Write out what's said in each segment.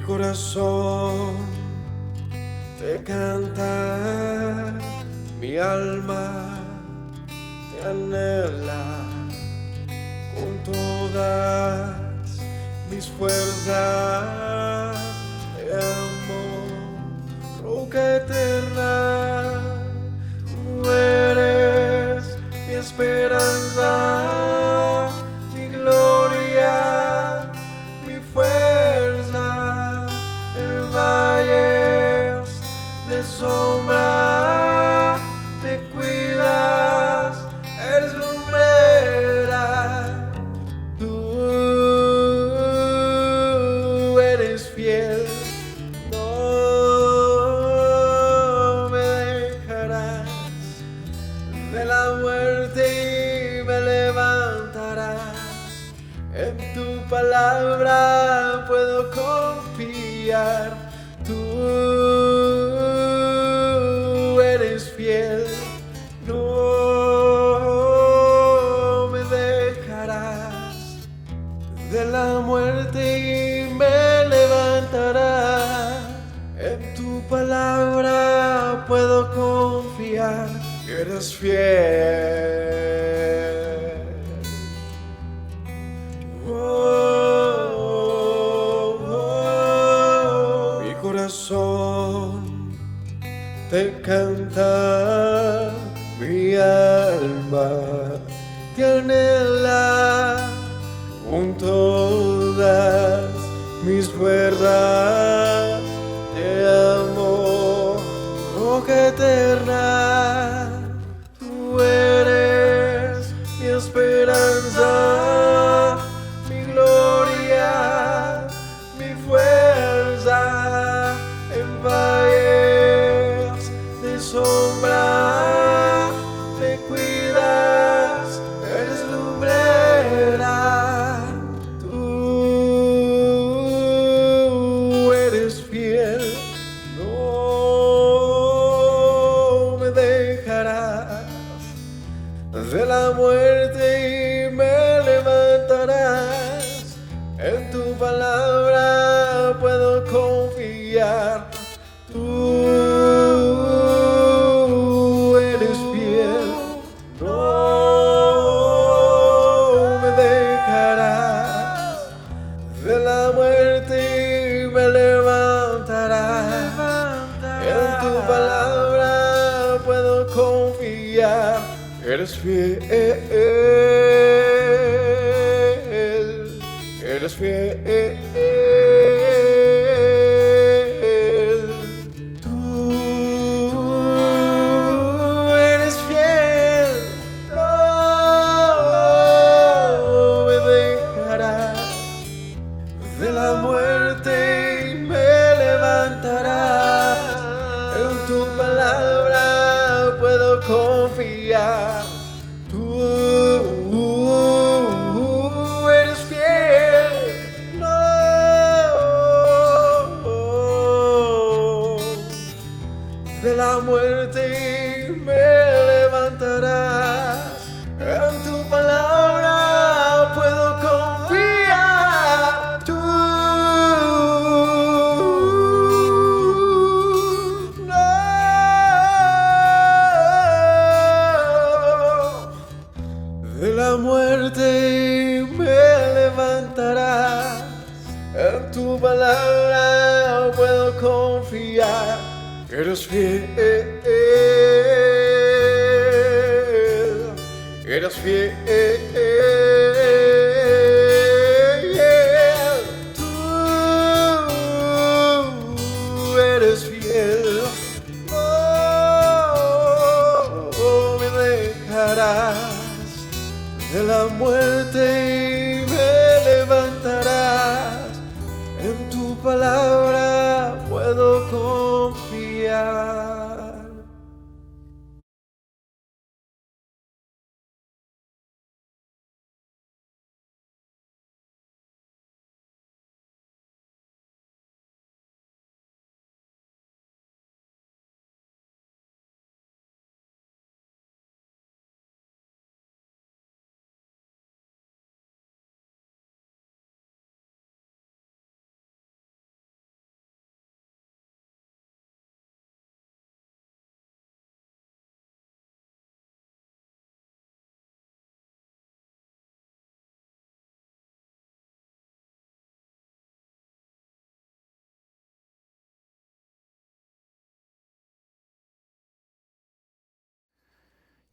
corazón te canta, mi alma te anhela con todas mis fuerzas. Te amo, roca eterna, tú eres mi esperanza, mi gloria, mi fuerza. En valles de sombra te cuidas, eres lumbrera. Tú eres fiel, no me dejarás de la muerte y me levantarás. En tu palabra puedo confiar. Tú eres fiel, no me dejarás de la muerte y me levantarás. En tu palabra puedo confiar. Eres fiel. Mi corazón te canta, mi alma te anhela con todas mis fuerzas. Te amo, roca eterna, tú eres mi esperanza, mi gloria, mi fuerza. En valles de sombra te cuidas, eres lumbrera. Tú eres fiel, no me dejarás de la muerte y me levantarás. En tu palabra puedo confiar. Tú eres fiel, no me dejarás de la muerte y me levantarás. En tu palabra puedo confiar. Eres fiel, eres fiel. Tú eres fiel, no me dejarás de la muerte y me levantarás. En tu palabra puedo confiar. Tú eres fiel, no de la muerte y me levantarás. En tu palabra puedo confiar. Tú no de la muerte y me levantarás. En tu palabra puedo confiar. Eres fiel, eres fiel. Tú eres fiel, no me dejarás de la muerte y me levantarás. En tu palabra puedo confiar.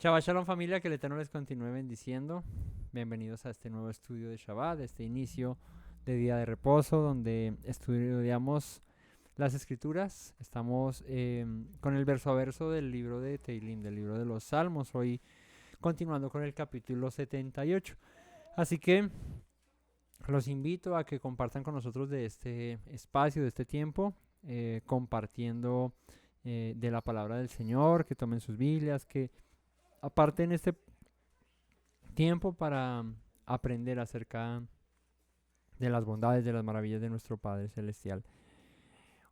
Shabbat Shalom familia, que el Eterno les continúe bendiciendo. Bienvenidos a este nuevo estudio de Shabbat, este inicio de día de reposo, donde estudiamos las escrituras. Estamos con el verso a verso del libro de Teilim, del libro de los Salmos, hoy continuando con el capítulo 78. Así que los invito a que compartan con nosotros de este espacio, de este tiempo, compartiendo de la palabra del Señor, que tomen sus Biblias, que aparte en este tiempo para aprender acerca de las bondades, de las maravillas de nuestro Padre Celestial.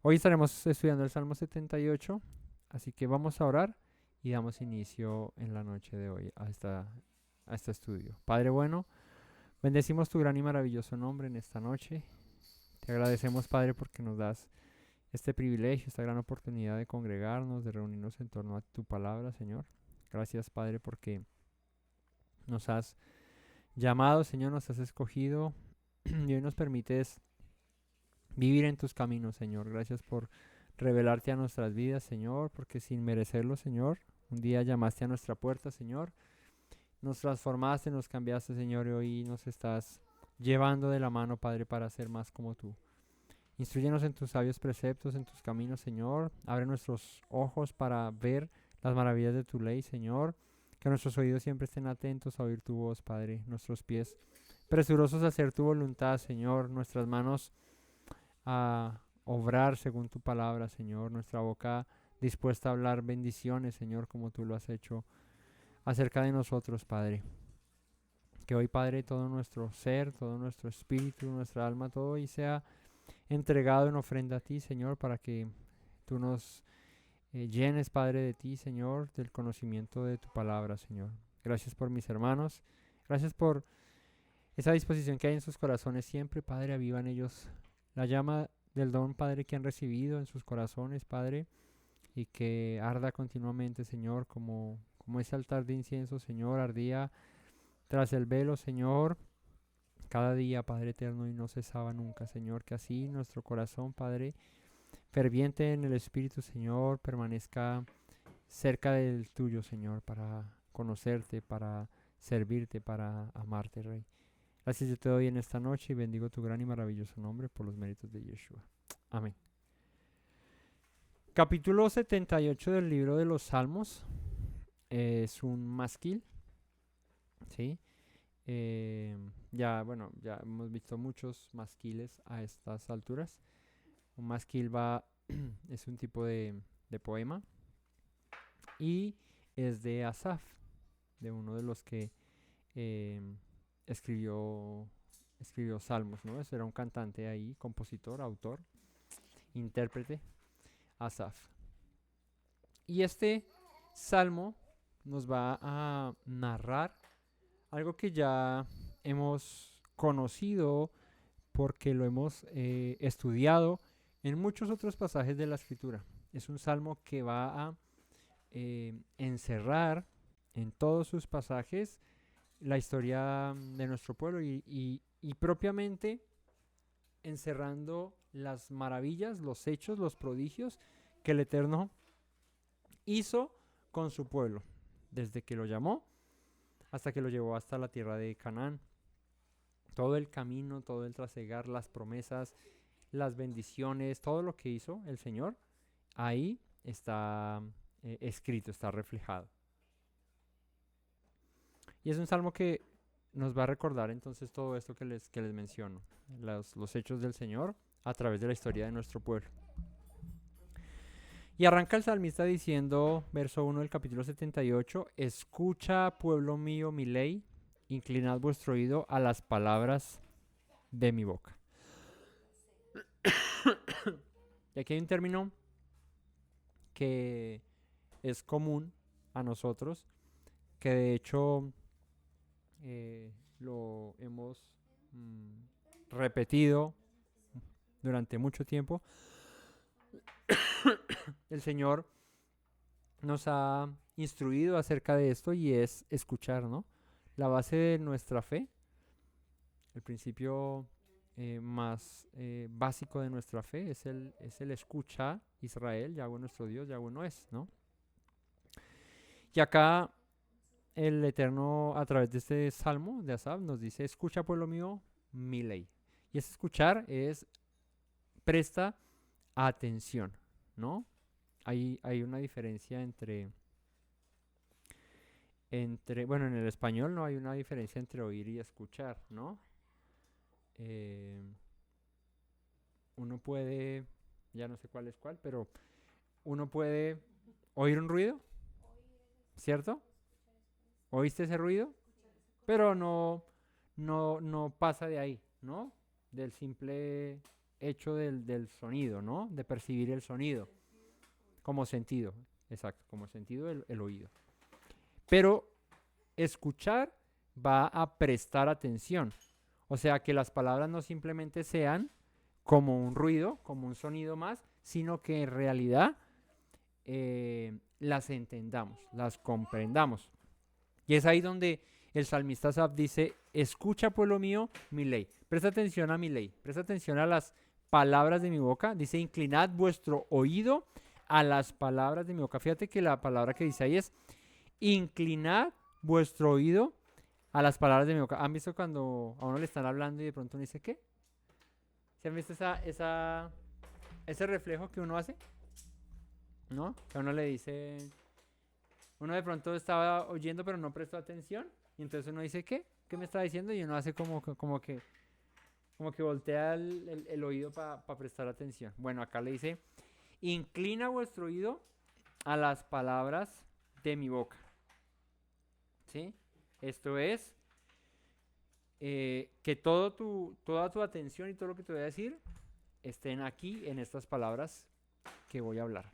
Hoy estaremos estudiando el Salmo 78, así que vamos a orar y damos inicio en la noche de hoy a este estudio. Padre bueno, bendecimos tu gran y maravilloso nombre en esta noche. Te agradecemos, Padre, porque nos das este privilegio, esta gran oportunidad de congregarnos, de reunirnos en torno a tu palabra, Señor. Gracias, Padre, porque nos has llamado, Señor, nos has escogido y hoy nos permites vivir en tus caminos, Señor. Gracias por revelarte a nuestras vidas, Señor, porque sin merecerlo, Señor, un día llamaste a nuestra puerta, Señor. Nos transformaste, nos cambiaste, Señor, y hoy nos estás llevando de la mano, Padre, para ser más como tú. Instrúyenos en tus sabios preceptos, en tus caminos, Señor. Abre nuestros ojos para ver las maravillas de tu ley, Señor. Que nuestros oídos siempre estén atentos a oír tu voz, Padre. Nuestros pies presurosos a hacer tu voluntad, Señor. Nuestras manos a obrar según tu palabra, Señor. Nuestra boca dispuesta a hablar bendiciones, Señor, como tú lo has hecho acerca de nosotros, Padre. Que hoy, Padre, todo nuestro ser, todo nuestro espíritu, nuestra alma, todo hoy sea entregado en ofrenda a ti, Señor, para que tú nos llenes, Padre, de ti, Señor, del conocimiento de tu palabra, Señor. Gracias por mis hermanos. Gracias por esa disposición que hay en sus corazones siempre, Padre. Aviva en ellos la llama del don, Padre, que han recibido en sus corazones, Padre, y que arda continuamente, Señor, como ese altar de incienso, Señor, ardía tras el velo, Señor, cada día, Padre eterno, y no cesaba nunca, Señor. Que así nuestro corazón, Padre, ferviente en el Espíritu, Señor, permanezca cerca del tuyo, Señor, para conocerte, para servirte, para amarte, Rey. Gracias yo te doy en esta noche y bendigo tu gran y maravilloso nombre por los méritos de Yeshua. Amén. Capítulo 78 del libro de los Salmos es un masquil, ¿sí? Ya hemos visto muchos masquiles a estas alturas. Un masquil es un tipo de poema y es de Asaf, de uno de los que escribió salmos, ¿no? Ese era un cantante ahí, compositor, autor, intérprete, Asaf. Y este salmo nos va a narrar algo que ya hemos conocido porque lo hemos estudiado en muchos otros pasajes de la escritura. Es un salmo que va a encerrar en todos sus pasajes la historia de nuestro pueblo y propiamente encerrando las maravillas, los hechos, los prodigios que el Eterno hizo con su pueblo, desde que lo llamó hasta que lo llevó hasta la tierra de Canaán. Todo el camino, todo el trasegar, las promesas, las bendiciones, todo lo que hizo el Señor, ahí está escrito, está reflejado. Y es un salmo que nos va a recordar entonces todo esto que les menciono, los hechos del Señor a través de la historia de nuestro pueblo. Y arranca el salmista diciendo, verso 1 del capítulo 78, escucha, pueblo mío, mi ley, inclinad vuestro oído a las palabras de mi boca. Y aquí hay un término que es común a nosotros, que de hecho lo hemos repetido durante mucho tiempo. El Señor nos ha instruido acerca de esto y es escuchar, ¿no? La base de nuestra fe, el principio más básico de nuestra fe es el escucha Israel, Yahweh nuestro Dios, Yahweh no es, ¿no? Y acá el Eterno a través de este salmo de Asaf nos dice, escucha pueblo mío mi ley. Y ese escuchar es presta atención, ¿no? Hay una diferencia bueno, en el español no hay una diferencia entre oír y escuchar, ¿no? Uno puede, ya no sé cuál es cuál, pero uno puede oír un ruido, ¿cierto? ¿Oíste ese ruido? Pero no pasa de ahí, ¿no? Del simple hecho del sonido, ¿no? De percibir el sonido como sentido, exacto, como sentido el oído. Pero escuchar va a prestar atención, o sea, que las palabras no simplemente sean como un ruido, como un sonido más, sino que en realidad las entendamos, las comprendamos. Y es ahí donde el salmista Asaf dice, escucha pueblo mío mi ley. Presta atención a mi ley, presta atención a las palabras de mi boca. Dice, inclinad vuestro oído a las palabras de mi boca. Fíjate que la palabra que dice ahí es, inclinad vuestro oído a las palabras de mi boca. ¿Han visto cuando a uno le están hablando y de pronto uno dice, ¿qué? ¿Se han visto ese reflejo que uno hace? ¿No? Que a uno le dice... Uno de pronto estaba oyendo pero no prestó atención y entonces uno dice, ¿qué? ¿Qué me está diciendo? Y uno hace como que voltea el oído para prestar atención. Bueno, acá le dice, inclina vuestro oído a las palabras de mi boca. ¿Sí? Esto es que toda tu atención y todo lo que te voy a decir estén aquí en estas palabras que voy a hablar.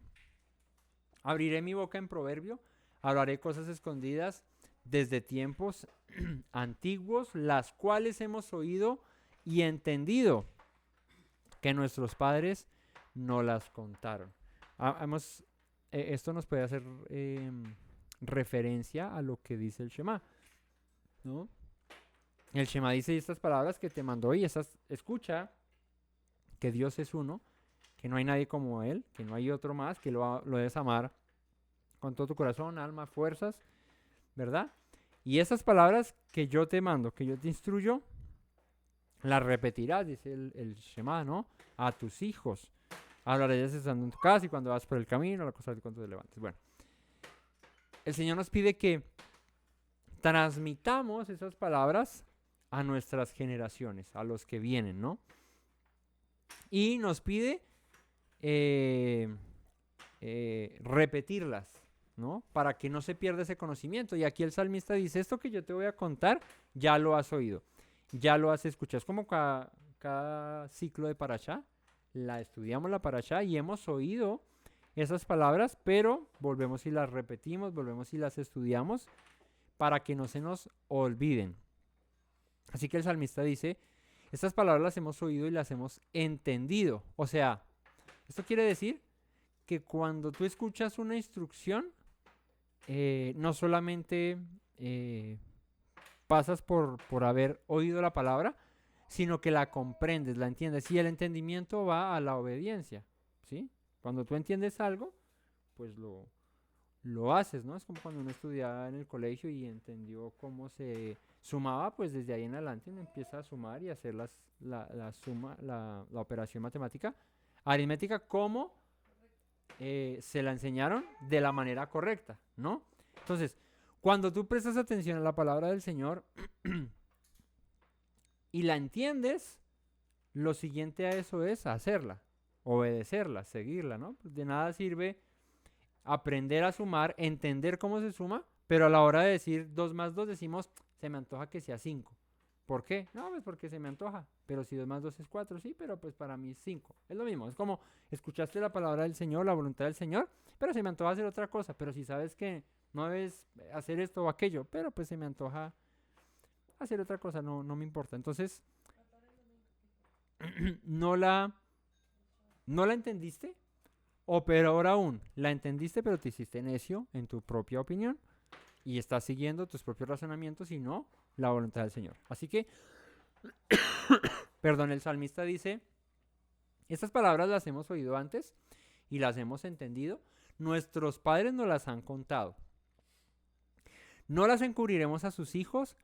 Abriré mi boca en proverbio. Hablaré cosas escondidas desde tiempos antiguos, las cuales hemos oído y entendido que nuestros padres no las contaron. Esto nos puede hacer referencia a lo que dice el Shema, ¿no? El Shema dice estas palabras que te mandó y escucha que Dios es uno, que no hay nadie como Él, que no hay otro más, que lo debes amar con todo tu corazón, alma, fuerzas, ¿verdad? Y esas palabras que yo te mando, que yo te instruyo, las repetirás, dice el Shema, ¿no? A tus hijos. Hablaré estando en tu casa y cuando vas por el camino, la cosa de cuando te levantes. Bueno, el Señor nos pide que transmitamos esas palabras a nuestras generaciones, a los que vienen, ¿no? Y nos pide repetirlas, ¿no? Para que no se pierda ese conocimiento. Y aquí el salmista dice, esto que yo te voy a contar, ya lo has oído, ya lo has escuchado. Es como cada ciclo de Parashá, estudiamos la Parashá y hemos oído esas palabras, pero volvemos y las repetimos, volvemos y las estudiamos para que no se nos olviden. Así que el salmista dice, estas palabras las hemos oído y las hemos entendido. O sea, esto quiere decir que cuando tú escuchas una instrucción, no solamente pasas por haber oído la palabra, sino que la comprendes, la entiendes. Y el entendimiento va a la obediencia, ¿sí? Cuando tú entiendes algo, pues lo haces, ¿no? Es como cuando uno estudiaba en el colegio y entendió cómo se sumaba, pues desde ahí en adelante uno empieza a sumar y a hacer la suma, la operación matemática, aritmética, como se la enseñaron de la manera correcta, ¿no? Entonces, cuando tú prestas atención a la palabra del Señor y la entiendes, lo siguiente a eso es hacerla, obedecerla, seguirla, ¿no? Pues de nada sirve aprender a sumar, entender cómo se suma, pero a la hora de decir 2 más 2 decimos, se me antoja que sea 5. ¿Por qué? No, pues porque se me antoja. Pero si 2 más 2 es 4, sí, pero pues para mí es 5. Es lo mismo, es como escuchaste la palabra del Señor, la voluntad del Señor, pero se me antoja hacer otra cosa. Pero si sabes que no debes hacer esto o aquello, pero pues se me antoja hacer otra cosa, no me importa. Entonces, no la entendiste, o peor aún, la entendiste pero te hiciste necio en tu propia opinión y estás siguiendo tus propios razonamientos y no la voluntad del Señor. Así que, perdón, el salmista dice, estas palabras las hemos oído antes y las hemos entendido. Nuestros padres nos las han contado. No las encubriremos a sus hijos,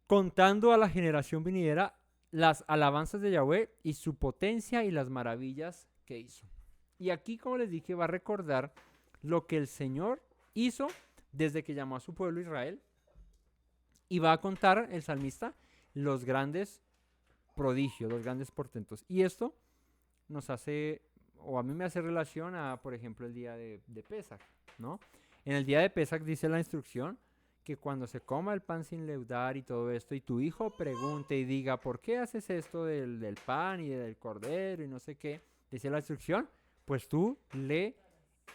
contando a la generación venidera las alabanzas de Yahweh y su potencia y las maravillas que hizo. Y aquí, como les dije, va a recordar lo que el Señor hizo desde que llamó a su pueblo Israel. Y va a contar el salmista los grandes prodigios, los grandes portentos. Y esto nos hace, o a mí me hace relación a, por ejemplo, el día de Pesach, ¿no? En el día de Pesach dice la instrucción que cuando se coma el pan sin leudar y todo esto, y tu hijo pregunte y diga, ¿por qué haces esto del pan y del cordero y no sé qué? Dice la instrucción, pues tú le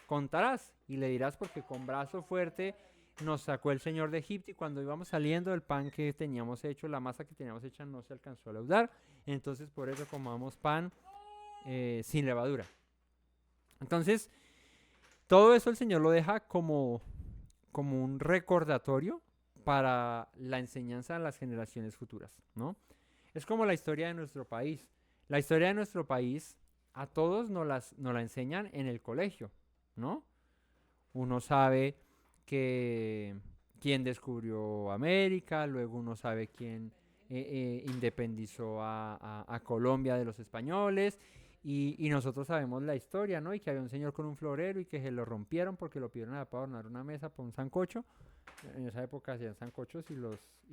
contarás y le dirás, porque con brazo fuerte nos sacó el Señor de Egipto, y cuando íbamos saliendo el pan que teníamos hecho, la masa que teníamos hecha no se alcanzó a leudar, entonces por eso comamos pan sin levadura. Entonces, todo eso el Señor lo deja como un recordatorio para la enseñanza a las generaciones futuras, ¿no? Es como la historia de nuestro país. La historia de nuestro país a todos nos la enseñan en el colegio, ¿no? Uno sabe quién descubrió América, luego uno sabe quién independizó a Colombia de los españoles, y nosotros sabemos la historia, ¿no? Y que había un señor con un florero y que se lo rompieron porque lo pidieron para adornar una mesa para un sancocho. En esa época hacían sancochos y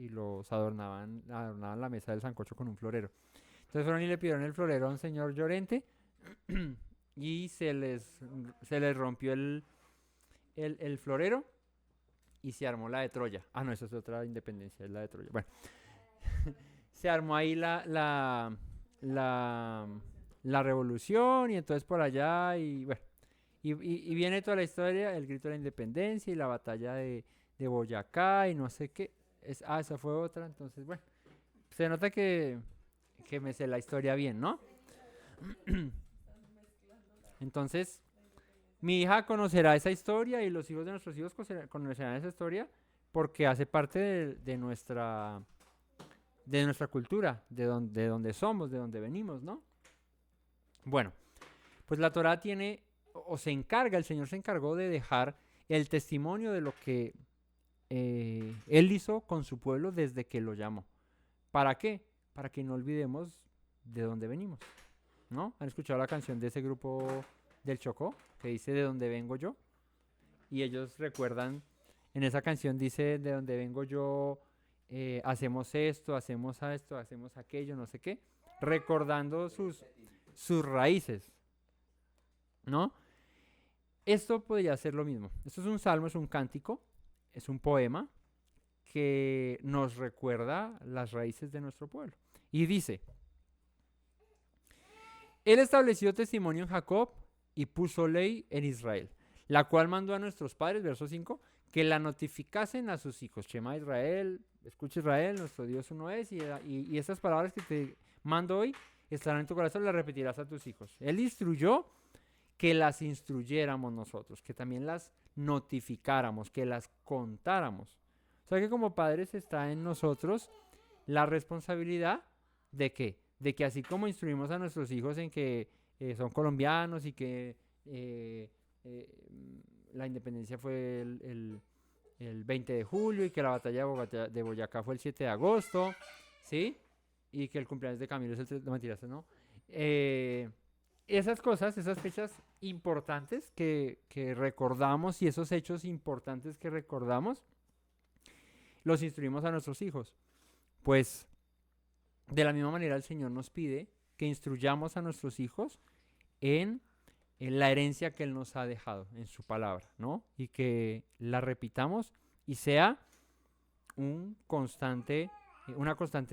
los adornaban la mesa del sancocho con un florero. Entonces fueron y le pidieron el florero a un señor llorente y se les rompió el florero y se armó la de Troya. Ah, no, esa es otra independencia, es la de Troya. Bueno, se armó ahí la revolución, y entonces por allá, y bueno, y viene toda la historia, el grito de la independencia y la batalla de Boyacá y no sé qué. Esa fue otra. Entonces, bueno, se nota que me sé la historia bien, ¿no? Entonces, mi hija conocerá esa historia y los hijos de nuestros hijos conocerán esa historia porque hace parte de nuestra cultura, de donde somos, de donde venimos, ¿no? Bueno, pues la Torá tiene, o se encarga, el Señor se encargó de dejar el testimonio de lo que Él hizo con su pueblo desde que lo llamó. ¿Para qué? Para que no olvidemos de dónde venimos, ¿no? ¿Han escuchado la canción de ese grupo del Chocó que dice de dónde vengo yo? Y ellos recuerdan, en esa canción dice de dónde vengo yo, hacemos esto, hacemos aquello, no sé qué, recordando sus raíces, ¿no? Esto podría ser lo mismo. Esto es un salmo, es un cántico, es un poema que nos recuerda las raíces de nuestro pueblo. Y dice, Él estableció testimonio en Jacob y puso ley en Israel, la cual mandó a nuestros padres, verso 5, que la notificasen a sus hijos. Shema Israel, escucha Israel, nuestro Dios uno es, y estas palabras que te mando hoy estarán en tu corazón, las repetirás a tus hijos. Él instruyó que las instruyéramos nosotros, que también las notificáramos, que las contáramos. O sea que como padres está en nosotros la responsabilidad de ¿qué? De que así como instruimos a nuestros hijos en que son colombianos y que la independencia fue el 20 de julio y que la batalla de Boyacá fue el 7 de agosto, ¿sí? Y que el cumpleaños de Camilo es el 3 de mentiras, ¿no? Esas cosas, esas fechas importantes que recordamos y esos hechos importantes que recordamos, los instruimos a nuestros hijos. Pues de la misma manera el Señor nos pide que instruyamos a nuestros hijos en la herencia que Él nos ha dejado en su palabra, ¿no? Y que la repitamos y sea una constante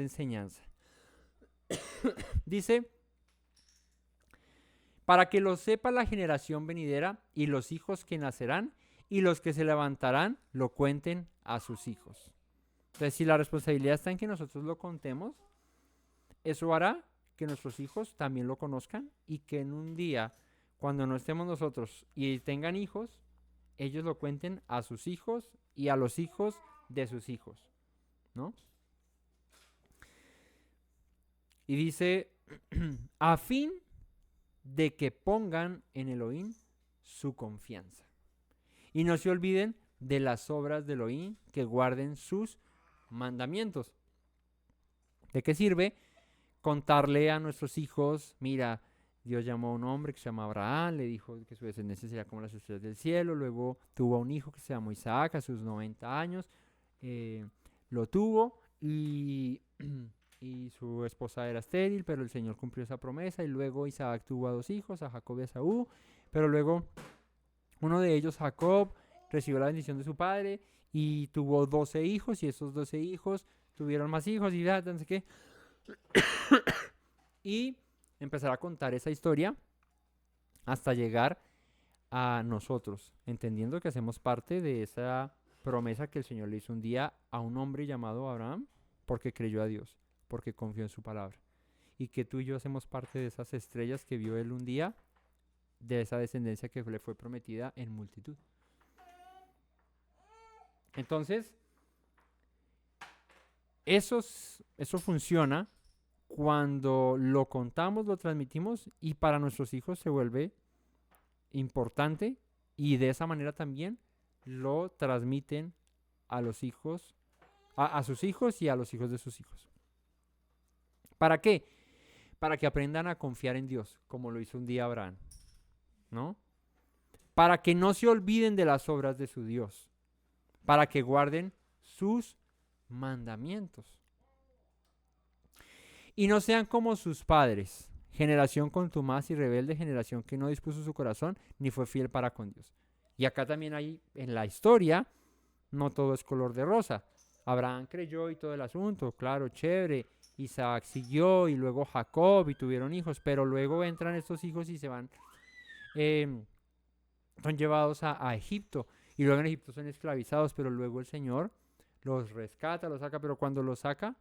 enseñanza. Dice, para que lo sepa la generación venidera y los hijos que nacerán y los que se levantarán lo cuenten a sus hijos. Entonces, si la responsabilidad está en que nosotros lo contemos, eso hará que nuestros hijos también lo conozcan y que en un día, cuando no estemos nosotros y tengan hijos, ellos lo cuenten a sus hijos y a los hijos de sus hijos, ¿no? Y dice, a fin de que pongan en Elohim su confianza y no se olviden de las obras de Elohim, que guarden sus mandamientos. ¿De qué sirve contarle a nuestros hijos, mira, Dios llamó a un hombre que se llama Abraham, le dijo que su descendencia sería como las estrellas del cielo, luego tuvo a un hijo que se llamó Isaac a sus 90 años, lo tuvo y su esposa era estéril, pero el Señor cumplió esa promesa, y luego Isaac tuvo a 2 hijos, a Jacob y a Esaú, pero luego uno de ellos, Jacob, recibió la bendición de su padre y tuvo 12 hijos, y esos 12 hijos tuvieron más hijos y no sé qué. Y empezar a contar esa historia hasta llegar a nosotros, entendiendo que hacemos parte de esa promesa que el Señor le hizo un día a un hombre llamado Abraham, porque creyó a Dios, porque confió en su palabra. Y que tú y yo hacemos parte de esas estrellas que vio él un día, de esa descendencia que le fue prometida en multitud. Entonces, eso funciona cuando lo contamos, lo transmitimos, y para nuestros hijos se vuelve importante, y de esa manera también lo transmiten a los hijos, a sus hijos y a los hijos de sus hijos. ¿Para qué? Para que aprendan a confiar en Dios, como lo hizo un día Abraham, ¿no? Para que no se olviden de las obras de su Dios, para que guarden sus mandamientos. Y no sean como sus padres, generación contumaz y rebelde, generación que no dispuso su corazón ni fue fiel para con Dios. Y acá también hay, en la historia, no todo es color de rosa. Abraham creyó y todo el asunto, claro, chévere. Isaac siguió y luego Jacob y tuvieron hijos, pero luego entran estos hijos y se van, son llevados a Egipto, y luego en Egipto son esclavizados, pero luego el Señor los rescata, los saca, pero cuando los saca,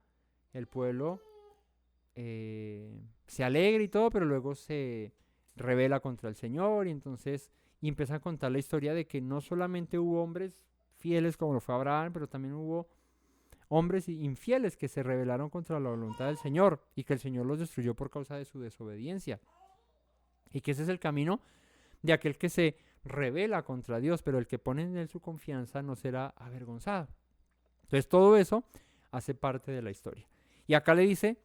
el pueblo se alegra y todo, pero luego se rebela contra el Señor, y entonces empieza a contar la historia de que no solamente hubo hombres fieles como lo fue Abraham, pero también hubo hombres infieles que se rebelaron contra la voluntad del Señor, y que el Señor los destruyó por causa de su desobediencia, y que ese es el camino de aquel que se rebela contra Dios, pero el que pone en él su confianza no será avergonzado. Entonces todo eso hace parte de la historia. Y acá le dice,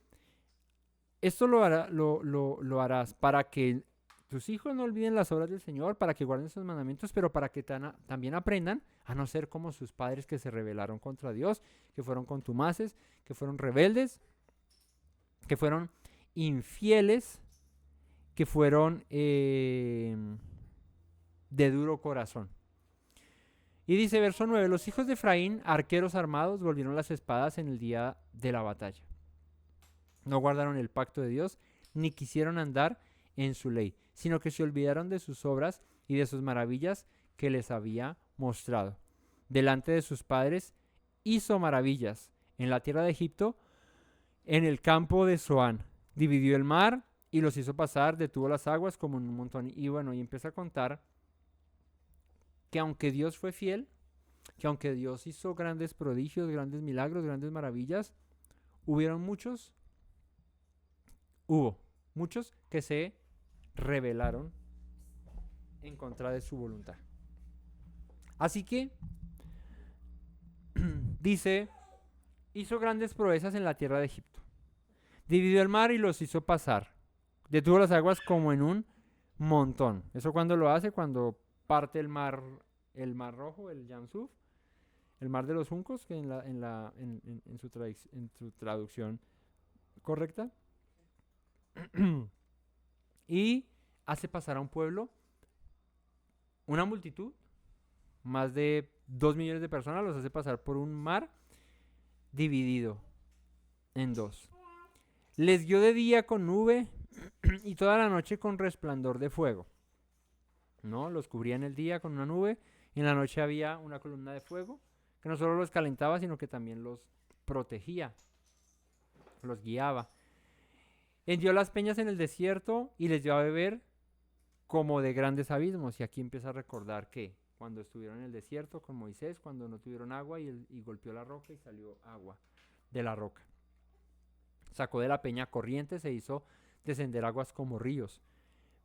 esto lo harás para que tus hijos no olviden las obras del Señor, para que guarden sus mandamientos, pero para que también aprendan a no ser como sus padres, que se rebelaron contra Dios, que fueron contumaces, que fueron rebeldes, que fueron infieles, que fueron de duro corazón. Y dice verso 9, los hijos de Efraín, arqueros armados, volvieron las espadas en el día de la batalla. No guardaron el pacto de Dios, ni quisieron andar en su ley, sino que se olvidaron de sus obras y de sus maravillas que les había mostrado. Delante de sus padres hizo maravillas en la tierra de Egipto, en el campo de Zoán. Dividió el mar y los hizo pasar, detuvo las aguas como en un montón. Y bueno, y empieza a contar que aunque Dios fue fiel, que aunque Dios hizo grandes prodigios, grandes milagros, grandes maravillas, hubo muchos que se rebelaron en contra de su voluntad. Así que dice, hizo grandes proezas en la tierra de Egipto, dividió el mar y los hizo pasar, detuvo las aguas como en un montón. Eso cuando lo hace, cuando parte el mar rojo, el Yamsuf, el mar de los juncos, que en su traducción correcta, y hace pasar a un pueblo, una multitud, más de 2 millones de personas, los hace pasar por un mar dividido en 2. Les guió de día con nube y toda la noche con resplandor de fuego. ¿No? Los cubría en el día con una nube, y en la noche había una columna de fuego que no solo los calentaba, sino que también los protegía, los guiaba. Hendió las peñas en el desierto y les dio a beber como de grandes abismos. Y aquí empieza a recordar que cuando estuvieron en el desierto con Moisés, cuando no tuvieron agua, y golpeó la roca y salió agua de la roca. Sacó de la peña corrientes e hizo descender aguas como ríos.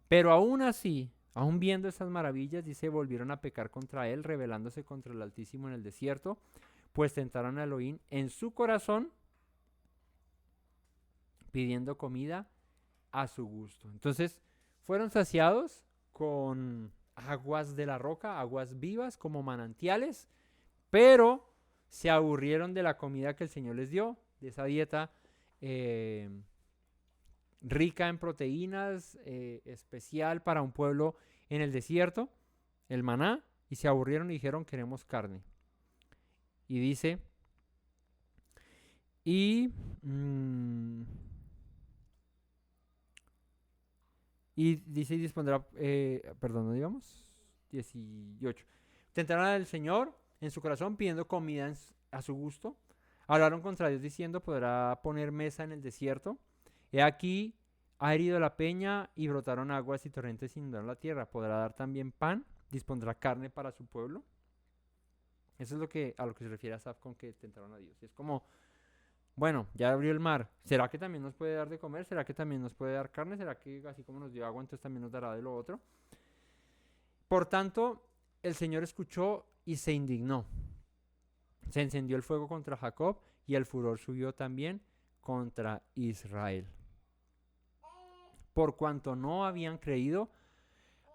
Pero aún así, Aún viendo estas maravillas, dice, volvieron a pecar contra él, rebelándose contra el Altísimo en el desierto, pues tentaron a Elohim en su corazón, pidiendo comida a su gusto. Entonces, fueron saciados con aguas de la roca, aguas vivas como manantiales, pero se aburrieron de la comida que el Señor les dio, de esa dieta rica en proteínas, especial para un pueblo en el desierto, el maná, y se aburrieron y dijeron, queremos carne. Y dice, y dice y dispondrá, perdón, ¿no digamos? 18. Tentaron al Señor en su corazón pidiendo comida a su gusto. Hablaron contra Dios diciendo, podrá poner mesa en el desierto. He aquí, ha herido la peña y brotaron aguas y torrentes inundaron la tierra. Podrá dar también pan, dispondrá carne para su pueblo. Eso es a lo que se refiere Asaf con que tentaron a Dios. Y es como, bueno, ya abrió el mar. ¿Será que también nos puede dar de comer? ¿Será que también nos puede dar carne? ¿Será que así como nos dio agua, entonces también nos dará de lo otro? Por tanto, el Señor escuchó y se indignó. Se encendió el fuego contra Jacob y el furor subió también contra Israel. Por cuanto no habían creído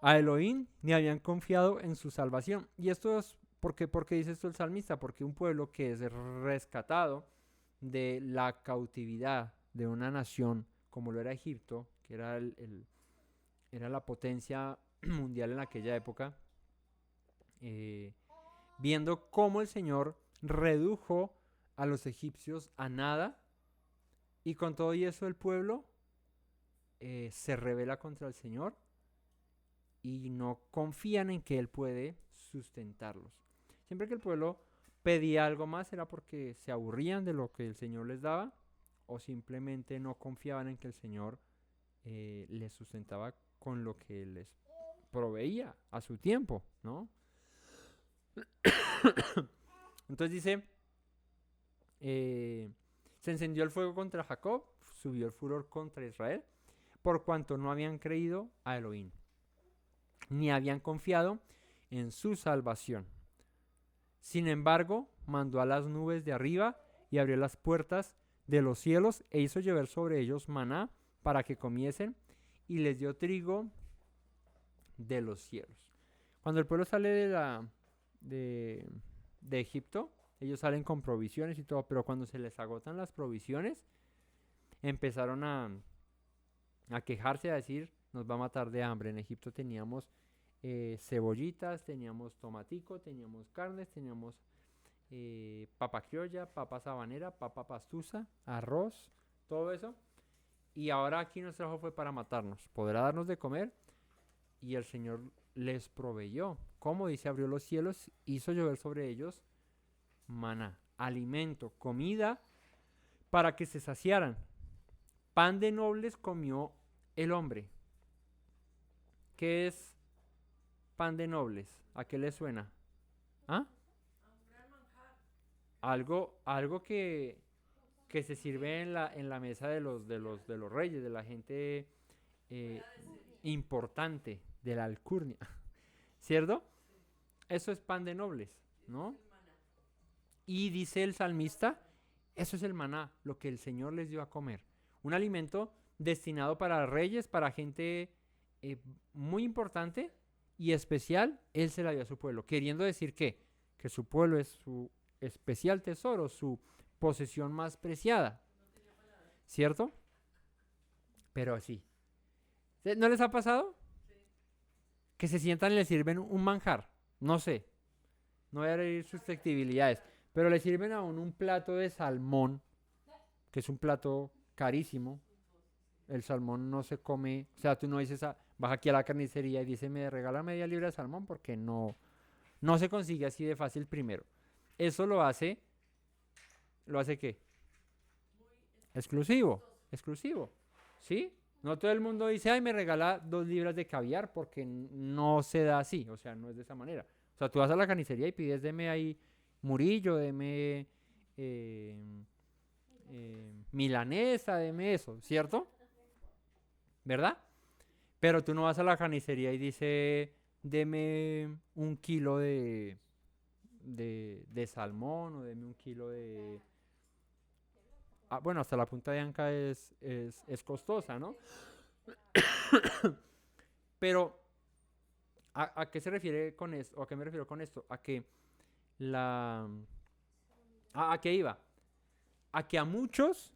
a Elohim ni habían confiado en su salvación. Y esto es, ¿por qué dice esto el salmista? Porque un pueblo que es rescatado de la cautividad de una nación como lo era Egipto, que era, era la potencia mundial en aquella época, viendo cómo el Señor redujo a los egipcios a nada, y con todo y eso el pueblo se rebela contra el Señor y no confían en que Él puede sustentarlos. Siempre que el pueblo pedía algo más era porque se aburrían de lo que el Señor les daba o simplemente no confiaban en que el Señor les sustentaba con lo que les proveía a su tiempo, ¿no? Entonces dice, se encendió el fuego contra Jacob, subió el furor contra Israel, por cuanto no habían creído a Elohim, ni habían confiado en su salvación. Sin embargo, mandó a las nubes de arriba y abrió las puertas de los cielos e hizo llover sobre ellos maná para que comiesen y les dio trigo de los cielos. Cuando el pueblo sale de Egipto, ellos salen con provisiones y todo, pero cuando se les agotan las provisiones, empezaron a quejarse, a decir, nos va a matar de hambre. En Egipto teníamos cebollitas, teníamos tomatico, teníamos carnes, teníamos papa criolla, papa sabanera, papa pastusa, arroz, todo eso. Y ahora aquí nuestro trabajo fue para matarnos. Podrá darnos de comer. Y el Señor les proveyó. Como dice, abrió los cielos, hizo llover sobre ellos maná, alimento, comida para que se saciaran. Pan de nobles comió el hombre. ¿Qué es pan de nobles? ¿A qué le suena? ¿Ah? Algo que se sirve en la mesa de los reyes, de la gente importante, de la alcurnia, ¿cierto? Eso es pan de nobles, ¿no? Y dice el salmista, eso es el maná, lo que el Señor les dio a comer. Un alimento destinado para reyes, para gente muy importante y especial, Él se la dio a su pueblo. Queriendo decir que su pueblo es su especial tesoro, su posesión más preciada, ¿cierto? Pero así. ¿No les ha pasado? Que se sientan y les sirven un manjar, no sé, no voy a herir susceptibilidades, pero le sirven a un plato de salmón, que es un plato carísimo. El salmón no se come, o sea, tú no dices, vas aquí a la carnicería y dices, me regala media libra de salmón, porque no se consigue así de fácil primero. Eso ¿lo hace qué? Exclusivo, ¿sí? No todo el mundo dice, ay, me regala 2 libras de caviar, porque no se da así, o sea, no es de esa manera. O sea, tú vas a la carnicería y pides, deme ahí murillo, deme milanesa, deme eso, ¿cierto? ¿Verdad? Pero tú no vas a la carnicería y dice, deme un kilo de salmón o deme un kilo de... Ah, bueno, hasta la punta de anca es costosa, ¿no? Pero, ¿a qué se refiere con esto? ¿O a qué me refiero con esto? A que la... ¿A qué iba? A que a muchos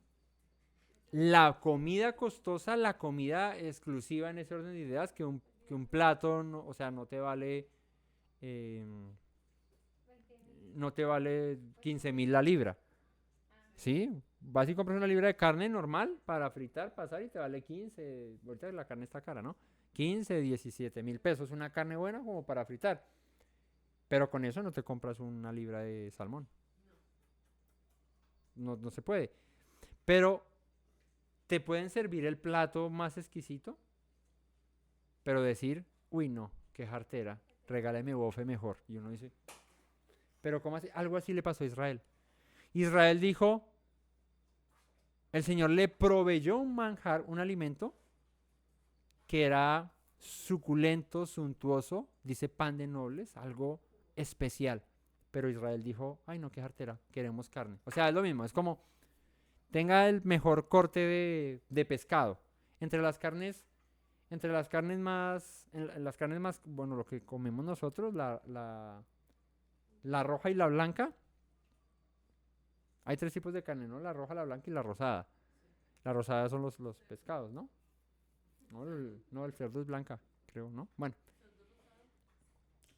la comida costosa, la comida exclusiva en ese orden de ideas, que un plato, o sea, eh, no te vale 15.000 la libra, ¿sí? Vas y compras una libra de carne normal para fritar, pasar y te vale 15, ahorita la carne está cara, ¿no? 15, 17.000 pesos, una carne buena como para fritar, pero con eso no te compras una libra de salmón, no se puede, pero te pueden servir el plato más exquisito, pero decir, uy, no, qué jartera, regáleme bofe mejor. Y uno dice, pero ¿cómo así? Algo así le pasó a Israel. Israel dijo, el Señor le proveyó un manjar, un alimento que era suculento, suntuoso, dice pan de nobles, algo especial. Pero Israel dijo, ay, no, qué jartera, queremos carne. O sea, es lo mismo, es como, tenga el mejor corte de pescado. Entre las carnes en las carnes más, bueno, lo que comemos nosotros, la roja y la blanca, hay tres tipos de carne, ¿no? La roja, la blanca y la rosada. La rosada son los pescados, ¿no? No, el cerdo es blanca, creo, ¿no? Bueno,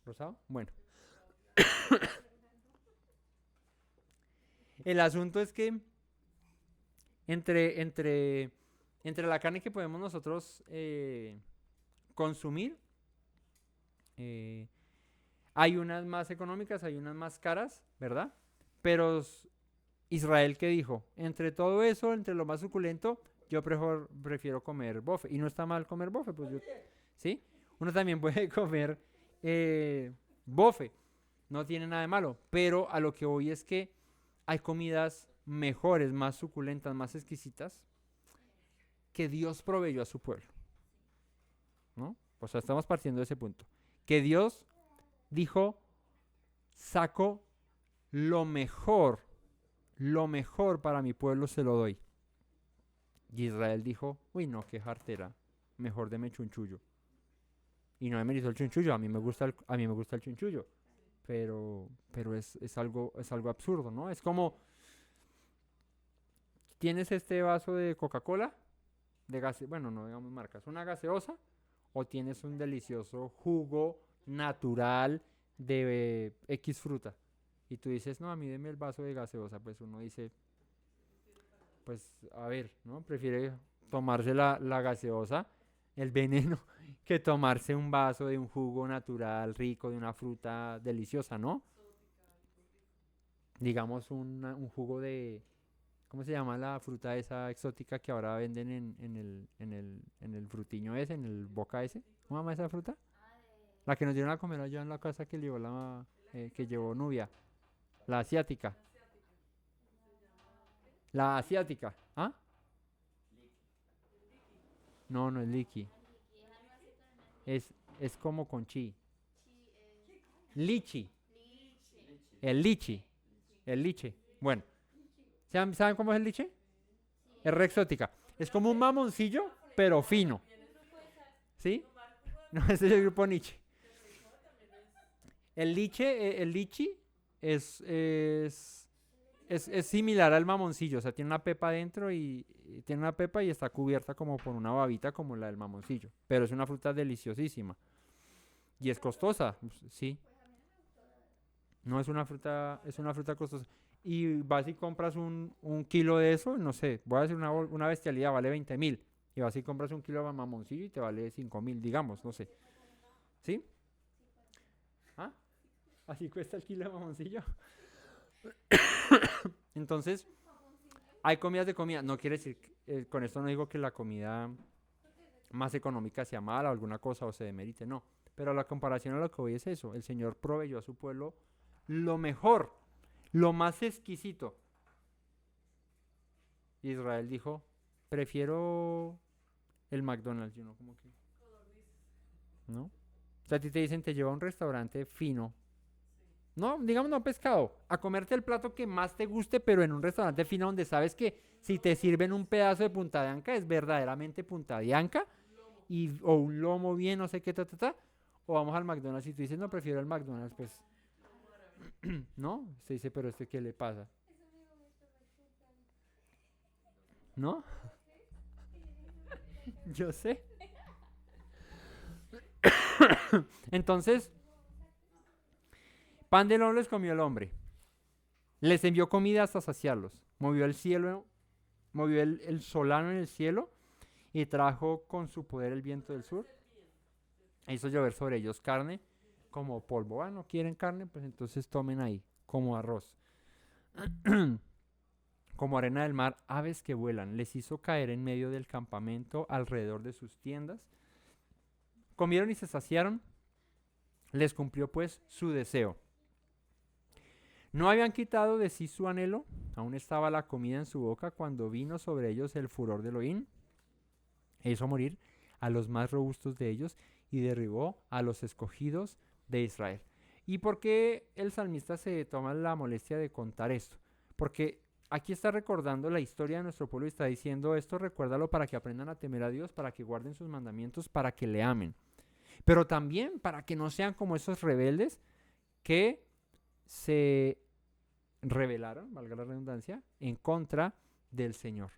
¿rosado? Bueno. El asunto es que entre, entre, entre la carne que podemos nosotros consumir, eh, hay unas más económicas, hay unas más caras, ¿verdad? Pero Israel, ¿qué dijo? Entre todo eso, entre lo más suculento, yo prefiero comer bofe. Y no está mal comer bofe, pues yo, ¿sí? Uno también puede comer bofe, no tiene nada de malo. Pero a lo que voy es que hay comidas mejores, más suculentas, más exquisitas, que Dios proveyó a su pueblo, ¿no? O sea, estamos partiendo de ese punto. Que Dios dijo, saco lo mejor para mi pueblo se lo doy. Y Israel dijo, uy, no, qué jartera, mejor deme chunchullo. Y no me hizo el chunchullo, a mí me gusta el chunchullo, pero es algo absurdo, ¿no? Es como, tienes este vaso de Coca-Cola, bueno, no digamos marcas, una gaseosa, o tienes un delicioso jugo natural de X fruta. Y tú dices, no, a mí deme el vaso de gaseosa. Pues uno dice, pues a ver, ¿no? Prefiere tomarse la gaseosa, el veneno, que tomarse un vaso de un jugo natural rico de una fruta deliciosa, ¿no? Digamos un jugo de, ¿cómo se llama la fruta esa exótica que ahora venden en el frutiño ese, en el boca ese? ¿Cómo se llama esa fruta? La que nos dieron a comer allá en la casa que llevó Nubia. La asiática. La asiática. ¿Ah? No, no es liqui. Es como con chi. Lichi. El lichi. El liche. Bueno. ¿Saben cómo es el liche? Es re exótica. Es como un mamoncillo, pero fino. ¿Sí? No, ese es el grupo Nietzsche. El lichi es similar al mamoncillo, o sea, tiene una pepa adentro y tiene una pepa y está cubierta como por una babita como la del mamoncillo, pero es una fruta deliciosísima y es costosa, sí, no es una fruta costosa. Y vas y compras un kilo de eso, no sé, voy a decir una bestialidad, vale 20.000. Y vas y compras un kilo de mamoncillo y te vale 5.000, digamos, no sé. ¿Sí? ¿Ah? Así cuesta el kilo de mamoncillo. Entonces, hay comidas de comida. No quiere decir, con esto no digo que la comida más económica sea mala o alguna cosa o se demerite, no. Pero la comparación a lo que voy es eso. El Señor proveyó a su pueblo lo mejor, lo más exquisito. Israel dijo, prefiero el McDonald's, como que... ¿no? O sea, a ti te dicen, te lleva a un restaurante fino. No, digamos no pescado, a comerte el plato que más te guste, pero en un restaurante fino donde sabes que si te sirven un pedazo de punta de anca es verdaderamente punta de anca o un lomo bien, no sé qué, o vamos al McDonald's y tú dices, no, prefiero el McDonald's, pues, ¿no? Se dice, pero este, ¿qué le pasa? ¿No? Yo sé. Entonces, pan de no les comió el hombre. Les envió comida hasta saciarlos. Movió el cielo, movió el solano en el cielo y trajo con su poder el viento del sur. E hizo llover sobre ellos carne como polvo. Ah, no quieren carne, pues entonces tomen ahí, como arroz. Como arena del mar, aves que vuelan. Les hizo caer en medio del campamento alrededor de sus tiendas. Comieron y se saciaron. Les cumplió pues su deseo. No habían quitado de sí su anhelo, aún estaba la comida en su boca cuando vino sobre ellos el furor de Elohim e hizo morir a los más robustos de ellos y derribó a los escogidos de Israel. ¿Y por qué el salmista se toma la molestia de contar esto? Porque aquí está recordando la historia de nuestro pueblo y está diciendo esto, recuérdalo para que aprendan a temer a Dios, para que guarden sus mandamientos, para que le amen. Pero también para que no sean como esos rebeldes que se rebelaron, valga la redundancia, en contra del Señor.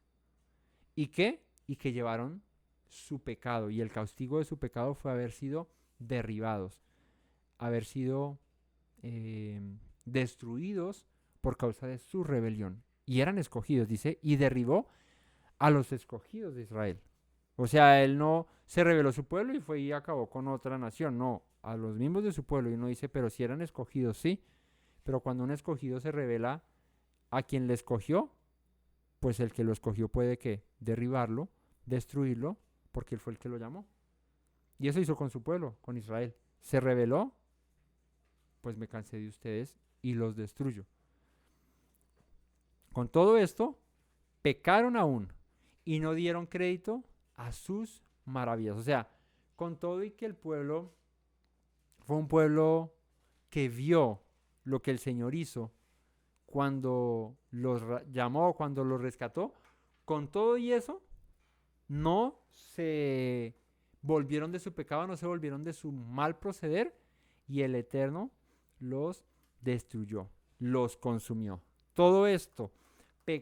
¿Y qué? Y que llevaron su pecado. Y el castigo de su pecado fue haber sido derribados, haber sido destruidos por causa de su rebelión. Y eran escogidos, dice, y derribó a los escogidos de Israel. O sea, él no se rebeló su pueblo y fue y acabó con otra nación. No, a los mismos de su pueblo. Y uno dice, pero si eran escogidos, sí. Pero cuando un escogido se revela a quien le escogió, pues el que lo escogió puede que derribarlo, destruirlo, porque él fue el que lo llamó. Y eso hizo con su pueblo, con Israel. Se rebeló, pues me cansé de ustedes y los destruyo. Con todo esto, pecaron aún y no dieron crédito a sus maravillas. O sea, con todo y que el pueblo fue un pueblo que vio lo que el Señor hizo cuando los llamó, cuando los rescató, con todo y eso, no se volvieron de su pecado, no se volvieron de su mal proceder y el Eterno los destruyó, los consumió. Todo esto,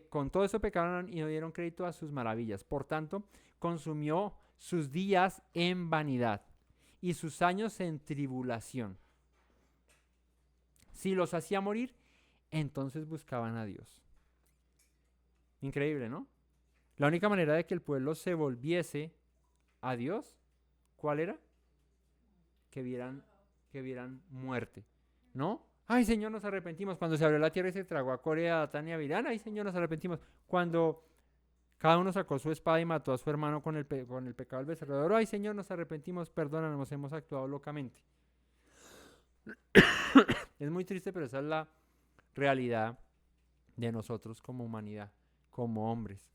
con todo eso pecaron y no dieron crédito a sus maravillas. Por tanto, consumió sus días en vanidad y sus años en tribulación. Si los hacía morir, entonces buscaban a Dios. Increíble, ¿no? La única manera de que el pueblo se volviese a Dios, ¿cuál era? Que vieran muerte, ¿no? Ay, Señor, nos arrepentimos. Cuando se abrió la tierra y se tragó a Corea, a Datán y a Abirán, ay, Señor, nos arrepentimos. Cuando cada uno sacó su espada y mató a su hermano con el pecado del becerro de oro, ay, Señor, nos arrepentimos, perdónanos, hemos actuado locamente. Es muy triste, pero esa es la realidad de nosotros como humanidad, como hombres,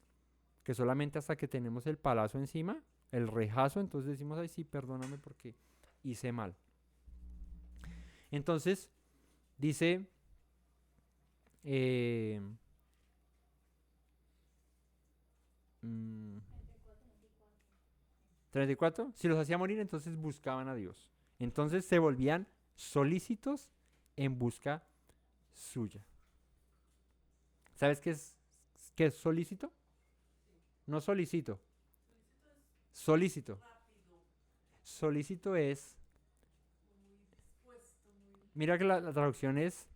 que solamente hasta que tenemos el palazo encima, el rejazo, entonces decimos, ay sí, perdóname porque hice mal. Entonces, dice, 34, si los hacía morir, entonces buscaban a Dios. Entonces se volvían solícitos en busca suya. ¿Sabes qué es solícito? No solicito. Solícito. Solícito es. Mira que la traducción es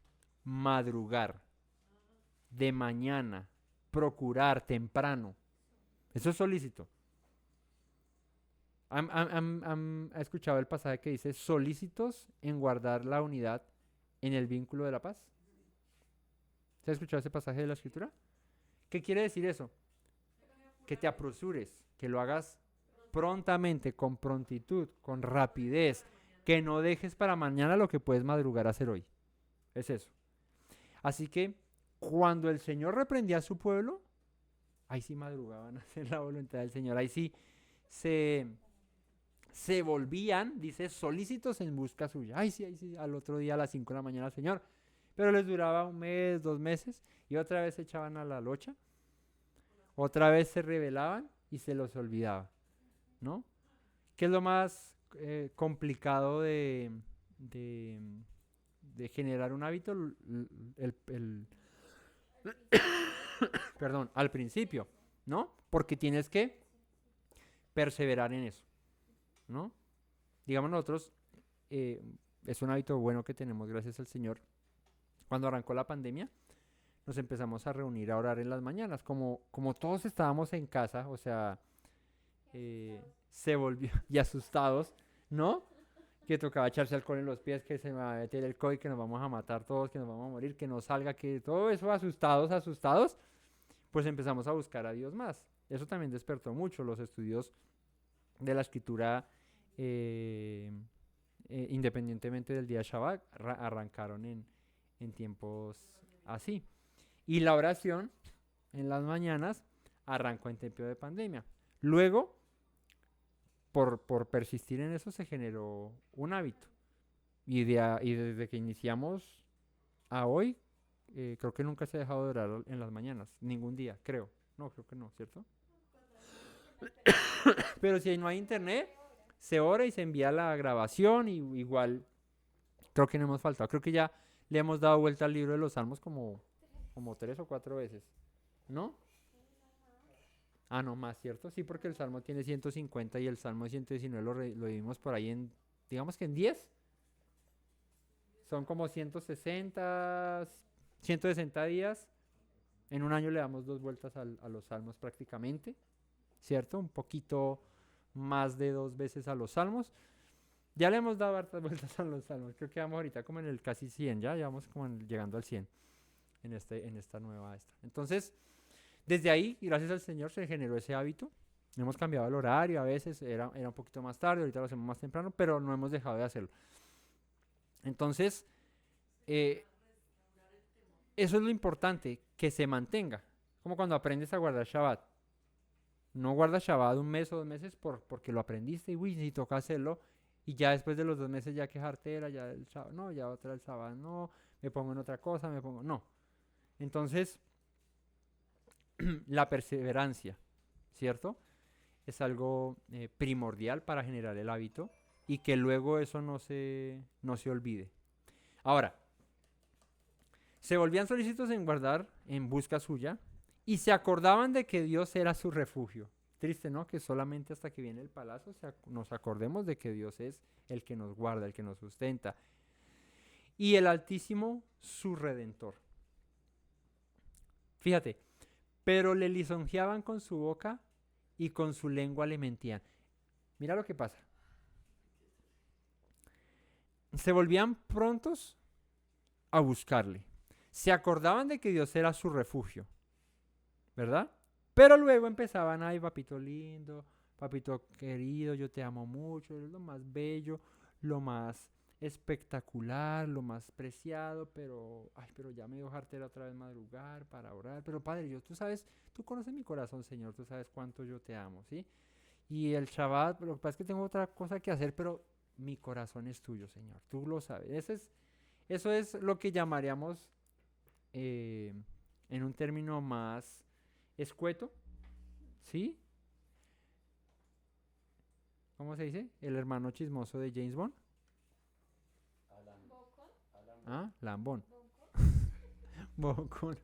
madrugar, de mañana, procurar, temprano. Eso es solícito. ¿Ha escuchado el pasaje que dice solícitos en guardar la unidad en el vínculo de la paz? ¿Se ha escuchado ese pasaje de la escritura? ¿Qué quiere decir eso? Que te apresures, que lo hagas prontamente, con prontitud, con rapidez, que no dejes para mañana lo que puedes madrugar a hacer hoy. Es eso. Así que cuando el Señor reprendía a su pueblo, ahí sí madrugaban a hacer la voluntad del Señor, ahí sí se se volvían, dice, solícitos en busca suya. Ay, sí, al otro día a las 5 de la mañana, Señor. Pero les duraba un mes, 2 meses, y otra vez se echaban a la locha, otra vez se rebelaban y se los olvidaba, ¿no? ¿Qué es lo más complicado de, de generar un hábito? Perdón, al principio, ¿no? Porque tienes que perseverar en eso, ¿no? Digamos nosotros, eh, es un hábito bueno que tenemos gracias al Señor. Cuando arrancó la pandemia, nos empezamos a reunir a orar en las mañanas. Como todos estábamos en casa, o sea, se volvió, y asustados, ¿no? Que tocaba echarse alcohol en los pies, que se me va a meter el COVID, que nos vamos a matar todos, que nos vamos a morir, que no salga, que todo eso, asustados, pues empezamos a buscar a Dios más. Eso también despertó mucho los estudios de la escritura, independientemente del día Shabbat, arrancaron en tiempos así. Y la oración en las mañanas arrancó en tiempo de pandemia. Luego, por persistir en eso, se generó un hábito. Y desde que iniciamos a hoy, creo que nunca se ha dejado de orar en las mañanas. Ningún día, creo. No, creo que no, ¿cierto? Pero si no hay internet, se ora y se envía la grabación y igual creo que no hemos faltado. Creo que ya le hemos dado vuelta al libro de los Salmos como 3 o 4 veces, ¿no? Ah, no más, ¿cierto? Sí, porque el Salmo tiene 150 y el Salmo 119 lo vimos por ahí digamos que en 10. Son como 160 días. En un año le damos 2 vueltas a los Salmos prácticamente, ¿cierto? Un poquito más de 2 veces a los Salmos. Ya le hemos dado hartas vueltas a los Salmos. Creo que vamos ahorita como en el casi 100, ya vamos como llegando al 100 en esta nueva esta. Entonces, desde ahí, gracias al Señor, se generó ese hábito. Hemos cambiado el horario, a veces era un poquito más tarde, ahorita lo hacemos más temprano, pero no hemos dejado de hacerlo. Entonces, eso es lo importante, que se mantenga. Como cuando aprendes a guardar Shabbat. No guardas Shabbat un mes o 2 meses porque lo aprendiste y uy, si toca hacerlo. Y ya después de los 2 meses ya quejarte era ya el Shabbat, no, ya otra el Shabbat, no, me pongo en otra cosa, no. Entonces, la perseverancia, ¿cierto? Es algo primordial para generar el hábito y que luego eso no se olvide. Ahora, se volvían solícitos en guardar en busca suya y se acordaban de que Dios era su refugio. Triste, ¿no? Que solamente hasta que viene el palazo nos acordemos de que Dios es el que nos guarda, el que nos sustenta. Y el Altísimo, su Redentor. Fíjate, pero le lisonjeaban con su boca y con su lengua le mentían. Mira lo que pasa. Se volvían prontos a buscarle. Se acordaban de que Dios era su refugio, ¿verdad? Pero luego empezaban, ay, papito lindo, papito querido, yo te amo mucho, eres lo más bello, lo más espectacular, lo más preciado, pero ya me dio jartera otra vez madrugar para orar. Pero Padre, tú conoces mi corazón, Señor, tú sabes cuánto yo te amo, ¿sí? Y el Shabbat, lo que pasa es que tengo otra cosa que hacer, pero mi corazón es tuyo, Señor, tú lo sabes. Eso es lo que llamaríamos, en un término más escueto, ¿sí? ¿Cómo se dice? El hermano chismoso de James Bond. Ah, lambón. Bocón.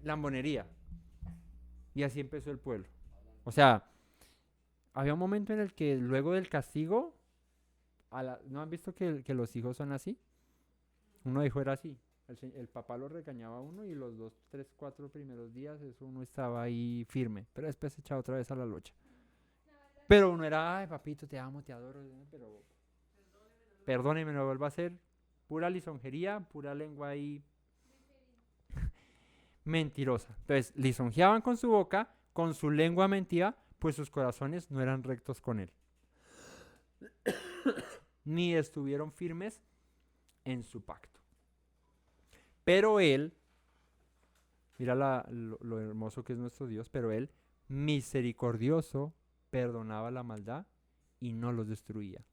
Lambonería. Y así empezó el pueblo. O sea, había un momento en el que luego del castigo, ¿no han visto que los hijos son así? Uno hijo era así. El papá lo regañaba a uno y los 2, 3, 4 primeros días eso uno estaba ahí firme, pero después se echaba otra vez a la locha. Pero uno era, ay papito, te amo, te adoro, pero perdóneme, no lo vuelvo a hacer. Pura lisonjería, pura lengua ahí mentirosa. Entonces, lisonjeaban con su boca, con su lengua mentía, pues sus corazones no eran rectos con él. Ni estuvieron firmes en su pacto. Pero él, mira lo hermoso que es nuestro Dios, pero él misericordioso, perdonaba la maldad y no los destruía.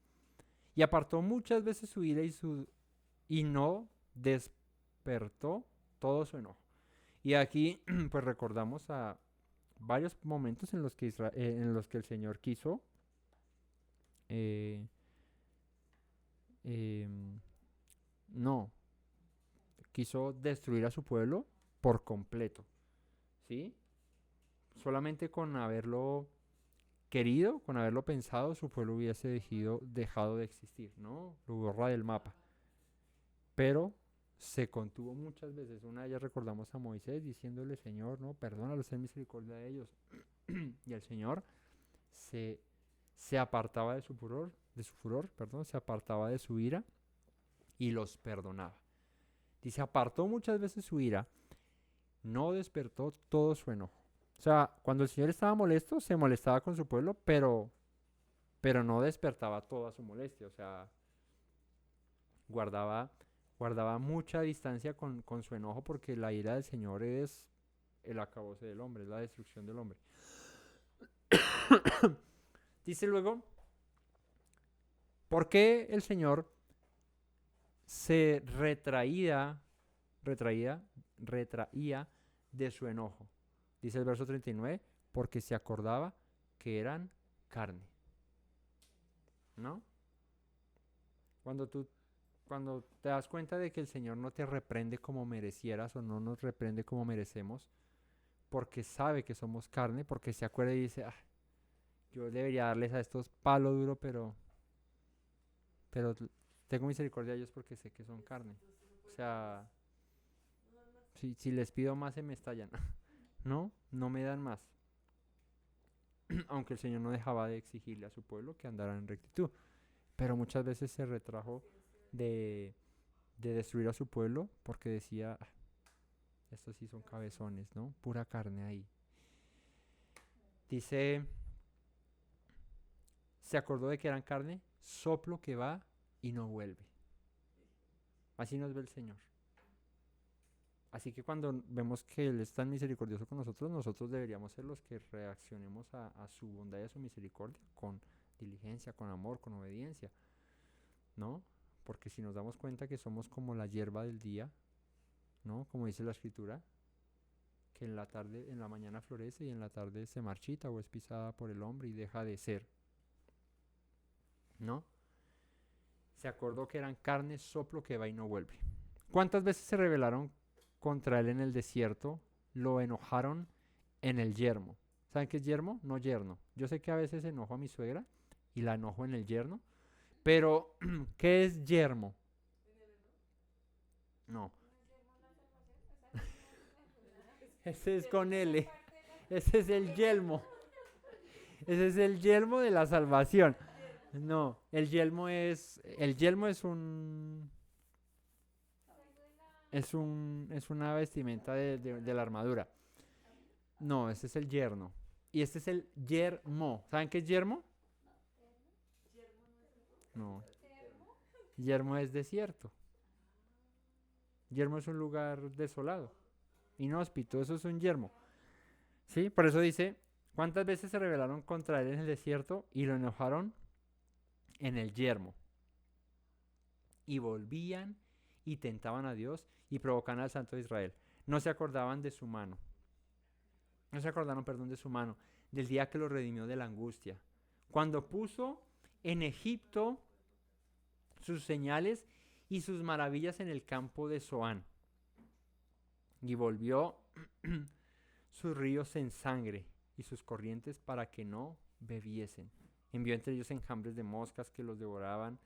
Y apartó muchas veces su ira y no despertó todo su enojo. Y aquí pues recordamos a varios momentos en los que, en los que el Señor quiso eh, em, no, quiso destruir a su pueblo por completo, ¿sí? Solamente con haberlo querido, con haberlo pensado, su pueblo hubiese dejado de existir, ¿no? Lo borra del mapa. Pero se contuvo muchas veces. Una de ellas recordamos a Moisés diciéndole, Señor, no, perdónalos, ten misericordia de ellos. Y el Señor se, se apartaba de su furor, perdón, se apartaba de su ira y los perdonaba. Dice, apartó muchas veces su ira, no despertó todo su enojo. O sea, cuando el Señor estaba molesto, se molestaba con su pueblo, pero no despertaba toda su molestia. O sea, guardaba, guardaba mucha distancia con su enojo porque la ira del Señor es el acabose del hombre, es la destrucción del hombre. Dice luego, ¿por qué el Señor se retraía de su enojo? Dice el verso 39, porque se acordaba que eran carne. ¿No? Cuando te das cuenta de que el Señor no te reprende como merecieras o no nos reprende como merecemos, porque sabe que somos carne, porque se acuerda y dice, yo debería darles a estos palo duro, pero tengo misericordia de ellos porque sé que son carne. O sea, si les pido más se me estallan. No, no me dan más. Aunque el Señor no dejaba de exigirle a su pueblo que andara en rectitud. Pero muchas veces se retrajo de destruir a su pueblo porque decía, estos sí son cabezones, ¿no? Pura carne ahí. Dice, se acordó de que eran carne, soplo que va y no vuelve. Así nos ve el Señor. Así que cuando vemos que Él es tan misericordioso con nosotros, nosotros deberíamos ser los que reaccionemos a su bondad y a su misericordia con diligencia, con amor, con obediencia, ¿no? Porque si nos damos cuenta que somos como la hierba del día, ¿no? Como dice la escritura, que en la tarde, en la mañana florece y en la tarde se marchita o es pisada por el hombre y deja de ser, ¿no? Se acordó que eran carne, soplo que va y no vuelve. ¿Cuántas veces se rebelaron contra él en el desierto? Lo enojaron en el yermo. ¿Saben qué es yermo? No yerno. Yo sé que a veces enojo a mi suegra y la enojo en el yerno, pero ¿qué es yermo? No. Ese es con L. Ese es el yelmo. Ese es el yelmo de la salvación. No, el yelmo es una vestimenta de la armadura. No, ese es el yerno. Y este es el yermo. ¿Saben qué es yermo? No. Yermo es desierto. Yermo es un lugar desolado, inhóspito. Eso es un yermo. ¿Sí? Por eso dice, ¿cuántas veces se rebelaron contra él en el desierto y lo enojaron en el yermo? Y volvían y tentaban a Dios y provocaban al Santo de Israel. No se acordaban de su mano. No se acordaron, perdón, de su mano, del día que los redimió de la angustia. Cuando puso en Egipto sus señales y sus maravillas en el campo de Zoán. Y volvió sus ríos en sangre y sus corrientes para que no bebiesen. Envió entre ellos enjambres de moscas que los devoraban,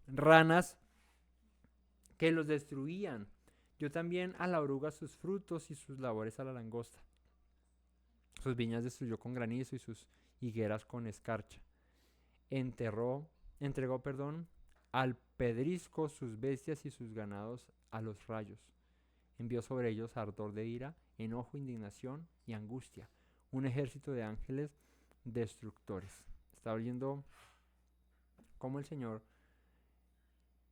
ranas que los destruían. Dio también a la oruga sus frutos y sus labores a la langosta. Sus viñas destruyó con granizo y sus higueras con escarcha. Entregó, al pedrisco sus bestias y sus ganados a los rayos. Envió sobre ellos ardor de ira, enojo, indignación y angustia, un ejército de ángeles destructores. Está viendo cómo el Señor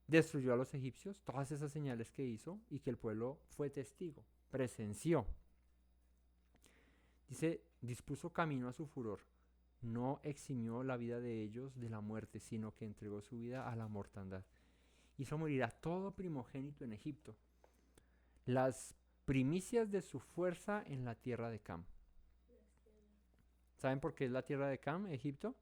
destruyó a los egipcios, todas esas señales que hizo y que el pueblo fue testigo, presenció. Dice, dispuso camino a su furor, no eximió la vida de ellos de la muerte, sino que entregó su vida a la mortandad. Hizo morir a todo primogénito en Egipto, las primicias de su fuerza en la tierra de Cam. ¿Saben por qué es la tierra de Cam, Egipto?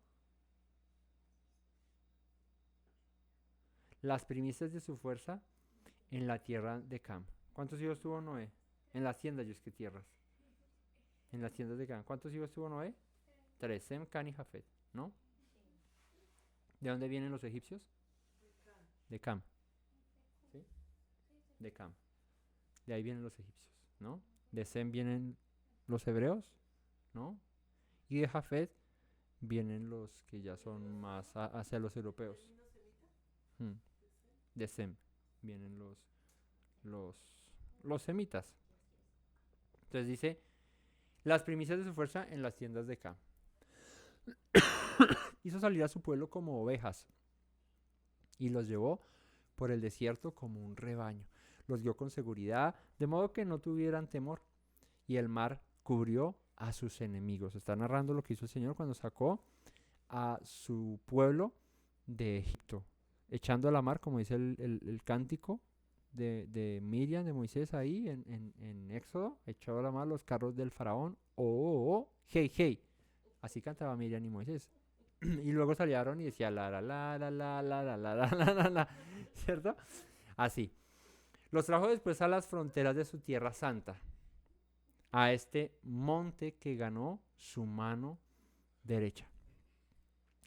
Las primicias de su fuerza en la tierra de Cam. ¿Cuántos hijos tuvo Noé? En las tiendas, yo es que tierras. En las tiendas de Cam. ¿Cuántos hijos tuvo Noé? 3, Sem, Can y Jafet, ¿no? ¿De dónde vienen los egipcios? De Cam. ¿Sí? De Cam. De ahí vienen los egipcios, ¿no? De Sem vienen los hebreos, ¿no? Y de Jafet vienen los que ya son más hacia los europeos. De Sem vienen los semitas. Entonces dice, las primicias de su fuerza en las tiendas de Cam. Hizo salir a su pueblo como ovejas y los llevó por el desierto como un rebaño. Los guió con seguridad, de modo que no tuvieran temor. Y el mar cubrió a sus enemigos. Está narrando lo que hizo el Señor cuando sacó a su pueblo de Egipto, echando a la mar, como dice el cántico de Miriam, de Moisés ahí en Éxodo, echó a la mar los carros del faraón, hey, hey. Así cantaba Miriam y Moisés. Y luego salieron y decía la, ¿cierto? Así. Los trajo después a las fronteras de su tierra santa, a este monte que ganó su mano derecha.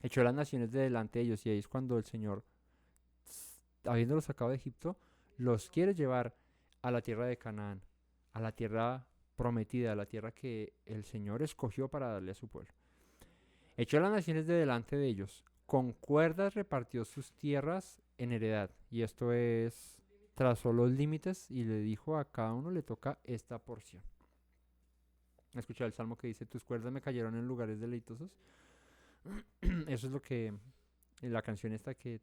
Echó las naciones de delante de ellos, y ahí es cuando el Señor, habiéndolos sacado de Egipto, los quiere llevar a la tierra de Canaán, a la tierra prometida, a la tierra que el Señor escogió para darle a su pueblo. Echó las naciones de delante de ellos, con cuerdas repartió sus tierras en heredad, y esto es, trazó los límites y le dijo a cada uno le toca esta porción. Escucha el salmo que dice, tus cuerdas me cayeron en lugares deleitosos. Eso es lo que, en la canción esta que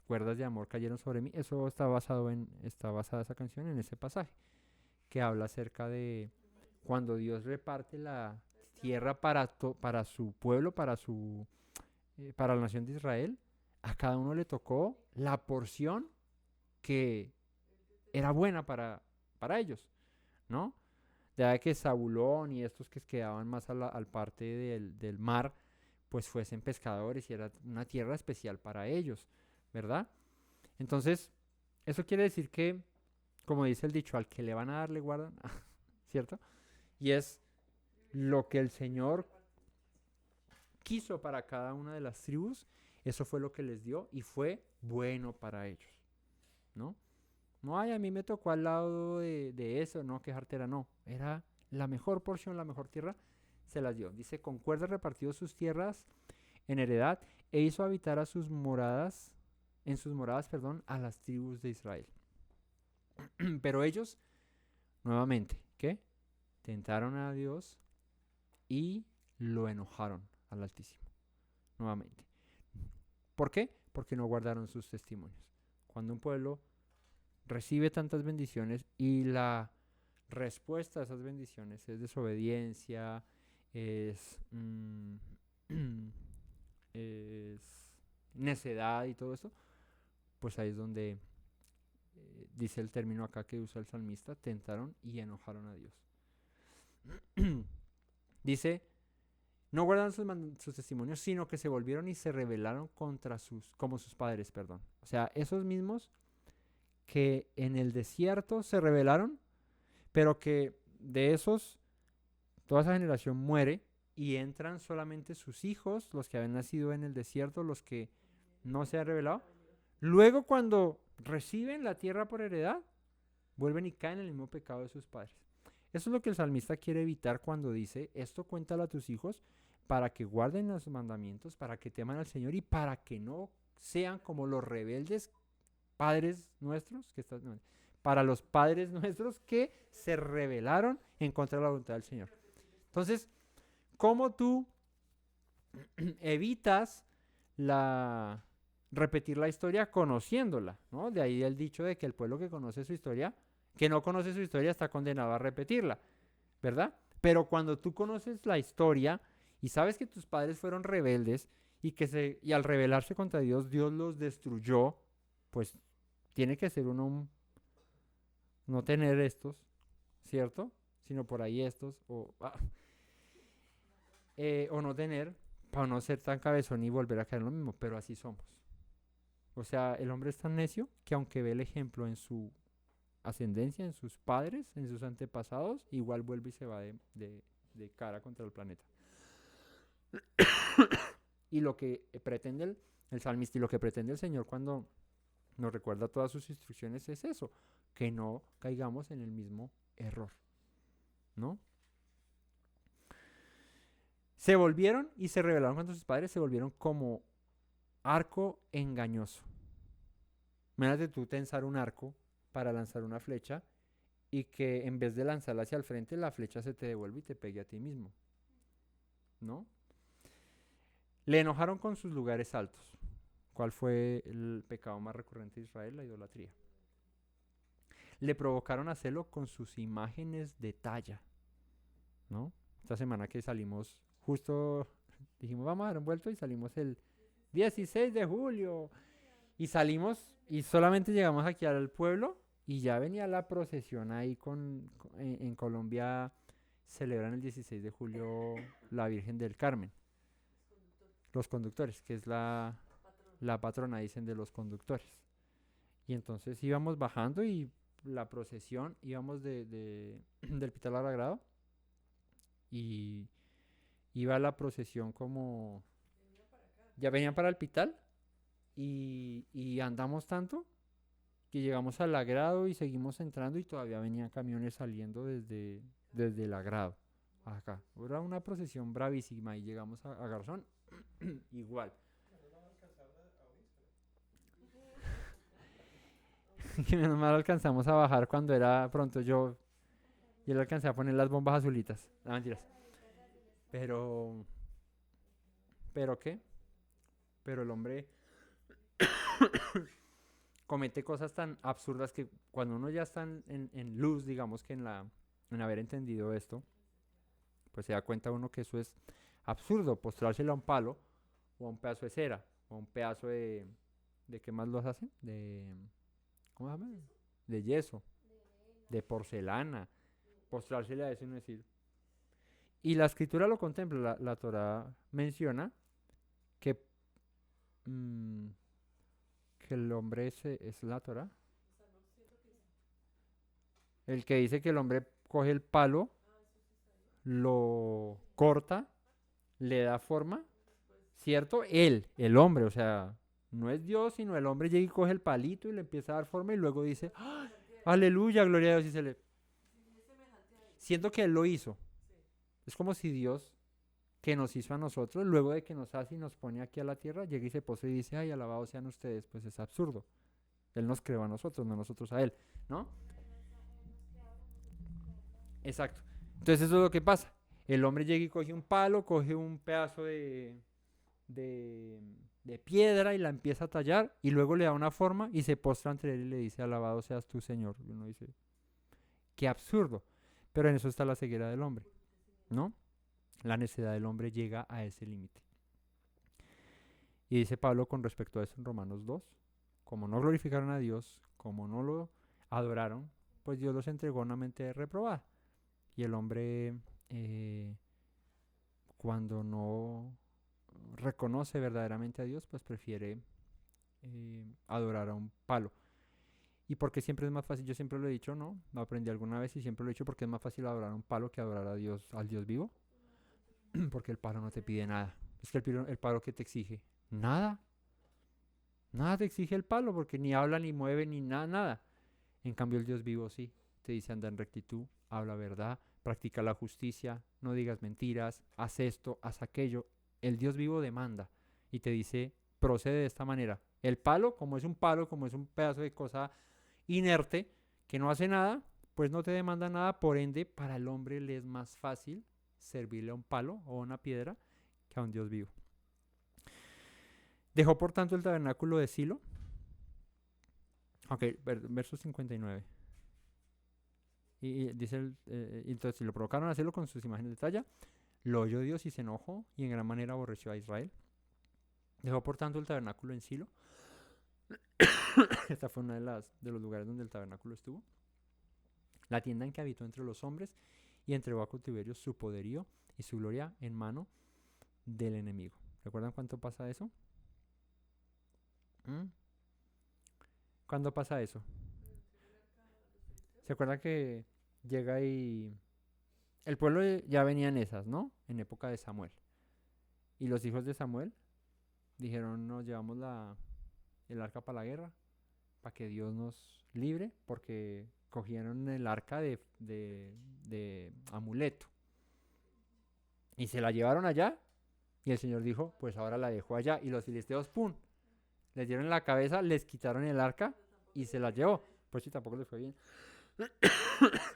cuerdas de amor cayeron sobre mí, eso está basada esa canción en ese pasaje, que habla acerca de cuando Dios reparte la tierra para su pueblo, para la nación de Israel, a cada uno le tocó la porción que era buena para ellos, ¿no? De que Zabulón y estos que quedaban más al parte del mar, pues fuesen pescadores y era una tierra especial para ellos, ¿verdad? Entonces, eso quiere decir que, como dice el dicho, al que le van a dar le guardan, ¿cierto? Y es lo que el Señor quiso para cada una de las tribus, eso fue lo que les dio y fue bueno para ellos, ¿no? No, ay, a mí me tocó al lado de eso, no, que jartera, no. Era la mejor porción, la mejor tierra, se las dio. Dice, con cuerdas repartió sus tierras en heredad e hizo habitar en sus moradas, a las tribus de Israel. Pero ellos, nuevamente, ¿qué? Tentaron a Dios y lo enojaron al Altísimo. Nuevamente. ¿Por qué? Porque no guardaron sus testimonios. Cuando un pueblo recibe tantas bendiciones y la respuesta a esas bendiciones es desobediencia, es necedad y todo eso, pues ahí es donde dice el término acá que usa el salmista, tentaron y enojaron a Dios. Dice, no guardaron sus testimonios, sino que se volvieron y se rebelaron como sus padres, perdón. O sea, esos mismos que en el desierto se rebelaron, pero que de esos, toda esa generación muere y entran solamente sus hijos, los que habían nacido en el desierto, los que no se han rebelado. Luego, cuando reciben la tierra por heredad, vuelven y caen en el mismo pecado de sus padres. Eso es lo que el salmista quiere evitar cuando dice, esto cuéntalo a tus hijos para que guarden los mandamientos, para que teman al Señor y para que no sean como los rebeldes padres nuestros, para los padres nuestros que se rebelaron en contra de la voluntad del Señor. Entonces, ¿cómo tú evitas repetir la historia conociéndola, ¿no? De ahí el dicho de que el pueblo que no conoce su historia está condenado a repetirla, ¿verdad? Pero cuando tú conoces la historia y sabes que tus padres fueron rebeldes y al rebelarse contra Dios, Dios los destruyó, pues tiene que ser uno no tener estos, ¿cierto? Sino por ahí estos, o no tener, para no ser tan cabezón y volver a caer en lo mismo, pero así somos. O sea, el hombre es tan necio que aunque ve el ejemplo en su ascendencia, en sus padres, en sus antepasados, igual vuelve y se va de cara contra el planeta. Y lo que pretende el salmista y lo que pretende el Señor cuando nos recuerda todas sus instrucciones es eso, que no caigamos en el mismo error, ¿no? Se volvieron y se rebelaron contra sus padres, se volvieron como arco engañoso. Imagínate tú tensar un arco para lanzar una flecha y que en vez de lanzarla hacia el frente, la flecha se te devuelve y te pegue a ti mismo, ¿no? Le enojaron con sus lugares altos. ¿Cuál fue el pecado más recurrente de Israel? La idolatría. Le provocaron a celo con sus imágenes de talla, ¿no? Esta semana que salimos, justo dijimos, vamos a dar un vuelto y salimos el 16 de julio. Y salimos y solamente llegamos aquí al pueblo y ya venía la procesión ahí en Colombia celebran el 16 de julio la Virgen del Carmen. Los conductores, que es la patrona, dicen, de los conductores. Y entonces íbamos bajando y la procesión, íbamos del Pital al Agrado y iba la procesión como... Ya venían para el Pital y andamos tanto que llegamos al Agrado y seguimos entrando y todavía venían camiones saliendo desde el Agrado acá. Era una procesión bravísima y llegamos a Garzón igual. Que menos mal alcanzamos a bajar cuando era pronto yo y él alcancé a poner las bombas azulitas. No, mentiras. Pero ¿qué? Pero el hombre comete cosas tan absurdas que cuando uno ya está en luz, digamos que en haber entendido esto, pues se da cuenta uno que eso es absurdo, postrárselo a un palo o a un pedazo de cera o a un pedazo ¿de qué más los hacen? ¿Cómo se llama? De yeso, de porcelana, postrársele a eso y no decir. Y la escritura lo contempla, la Torá menciona que, que el hombre es la Torá. El que dice que el hombre coge el palo, lo corta, le da forma, ¿cierto? El hombre, o sea, no es Dios, sino el hombre llega y coge el palito y le empieza a dar forma y luego dice, ¡ah! Aleluya, gloria a Dios, y se le... Siento que él lo hizo. Es como si Dios, que nos hizo a nosotros, luego de que nos hace y nos pone aquí a la tierra, llega y se posa y dice, ay, alabados sean ustedes, pues es absurdo. Él nos creó a nosotros, no nosotros a él, ¿no? Exacto. Entonces eso es lo que pasa. El hombre llega y coge un palo, coge un pedazo de piedra y la empieza a tallar y luego le da una forma y se postra ante él y le dice, alabado seas tú, Señor. Y uno dice, qué absurdo. Pero en eso está la ceguera del hombre, ¿no? La necedad del hombre llega a ese límite. Y dice Pablo con respecto a eso en Romanos 2, como no glorificaron a Dios, como no lo adoraron, pues Dios los entregó a una mente reprobada. Y el hombre, cuando no reconoce verdaderamente a Dios, pues prefiere adorar a un palo. Y porque siempre es más fácil, yo siempre lo he dicho, ¿no? Lo aprendí alguna vez y siempre lo he dicho porque es más fácil adorar a un palo que adorar a Dios, al Dios vivo. Porque el palo no te pide nada. Es que el palo que te exige, nada. Nada te exige el palo porque ni habla, ni mueve, ni nada, nada. En cambio el Dios vivo sí. Te dice anda en rectitud, habla verdad, practica la justicia, no digas mentiras, haz esto, haz aquello. El Dios vivo demanda y te dice, procede de esta manera. El palo, como es un pedazo de cosa inerte que no hace nada, pues no te demanda nada, por ende, para el hombre le es más fácil servirle a un palo o a una piedra que a un Dios vivo. Dejó por tanto el tabernáculo de Silo. Ok, verso 59. Y dice, entonces si lo provocaron a hacerlo con sus imágenes de talla, lo oyó Dios y se enojó y en gran manera aborreció a Israel. Dejó por tanto el tabernáculo en Silo. Esta fue una de los lugares donde el tabernáculo estuvo. La tienda en que habitó entre los hombres y entregó a cautiverio su poderío y su gloria en mano del enemigo. ¿Recuerdan cuánto pasa eso? ¿Mm? ¿Cuándo pasa eso? ¿Se acuerdan que llega y el pueblo ya venía en esas, ¿no? En época de Samuel. Y los hijos de Samuel dijeron, nos llevamos el arca para la guerra, para que Dios nos libre, porque cogieron el arca de amuleto. Y se la llevaron allá, y el Señor dijo, pues ahora la dejo allá. Y los filisteos, ¡pum!, les dieron en la cabeza, les quitaron el arca y se la llevó. Pues sí, tampoco les fue bien.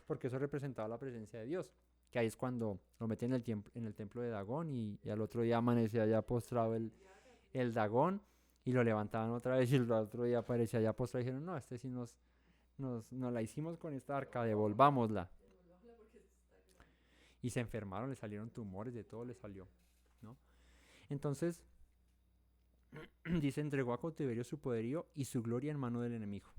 Porque eso representaba la presencia de Dios. Que ahí es cuando lo meten en el templo de Dagón y al otro día amanecía ya postrado el Dagón y lo levantaban otra vez y el otro día aparecía ya postrado y dijeron, no, este sí nos la hicimos con esta arca, devolvámosla. Y se enfermaron, le salieron tumores, de todo le salió, ¿no? Entonces, dice, entregó a cautiverio su poderío y su gloria en mano del enemigo.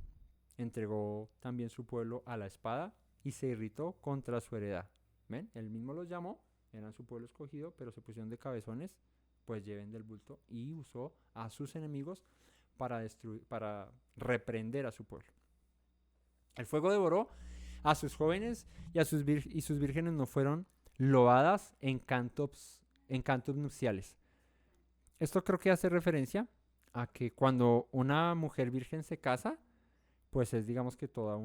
Entregó también su pueblo a la espada y se irritó contra su heredad. ¿Ven? Él mismo los llamó, eran su pueblo escogido, pero se pusieron de cabezones, pues lleven del bulto, y usó a sus enemigos para reprender a su pueblo. El fuego devoró a sus jóvenes y sus vírgenes no fueron loadas en cantos nupciales. Esto creo que hace referencia a que cuando una mujer virgen se casa, pues es digamos que toda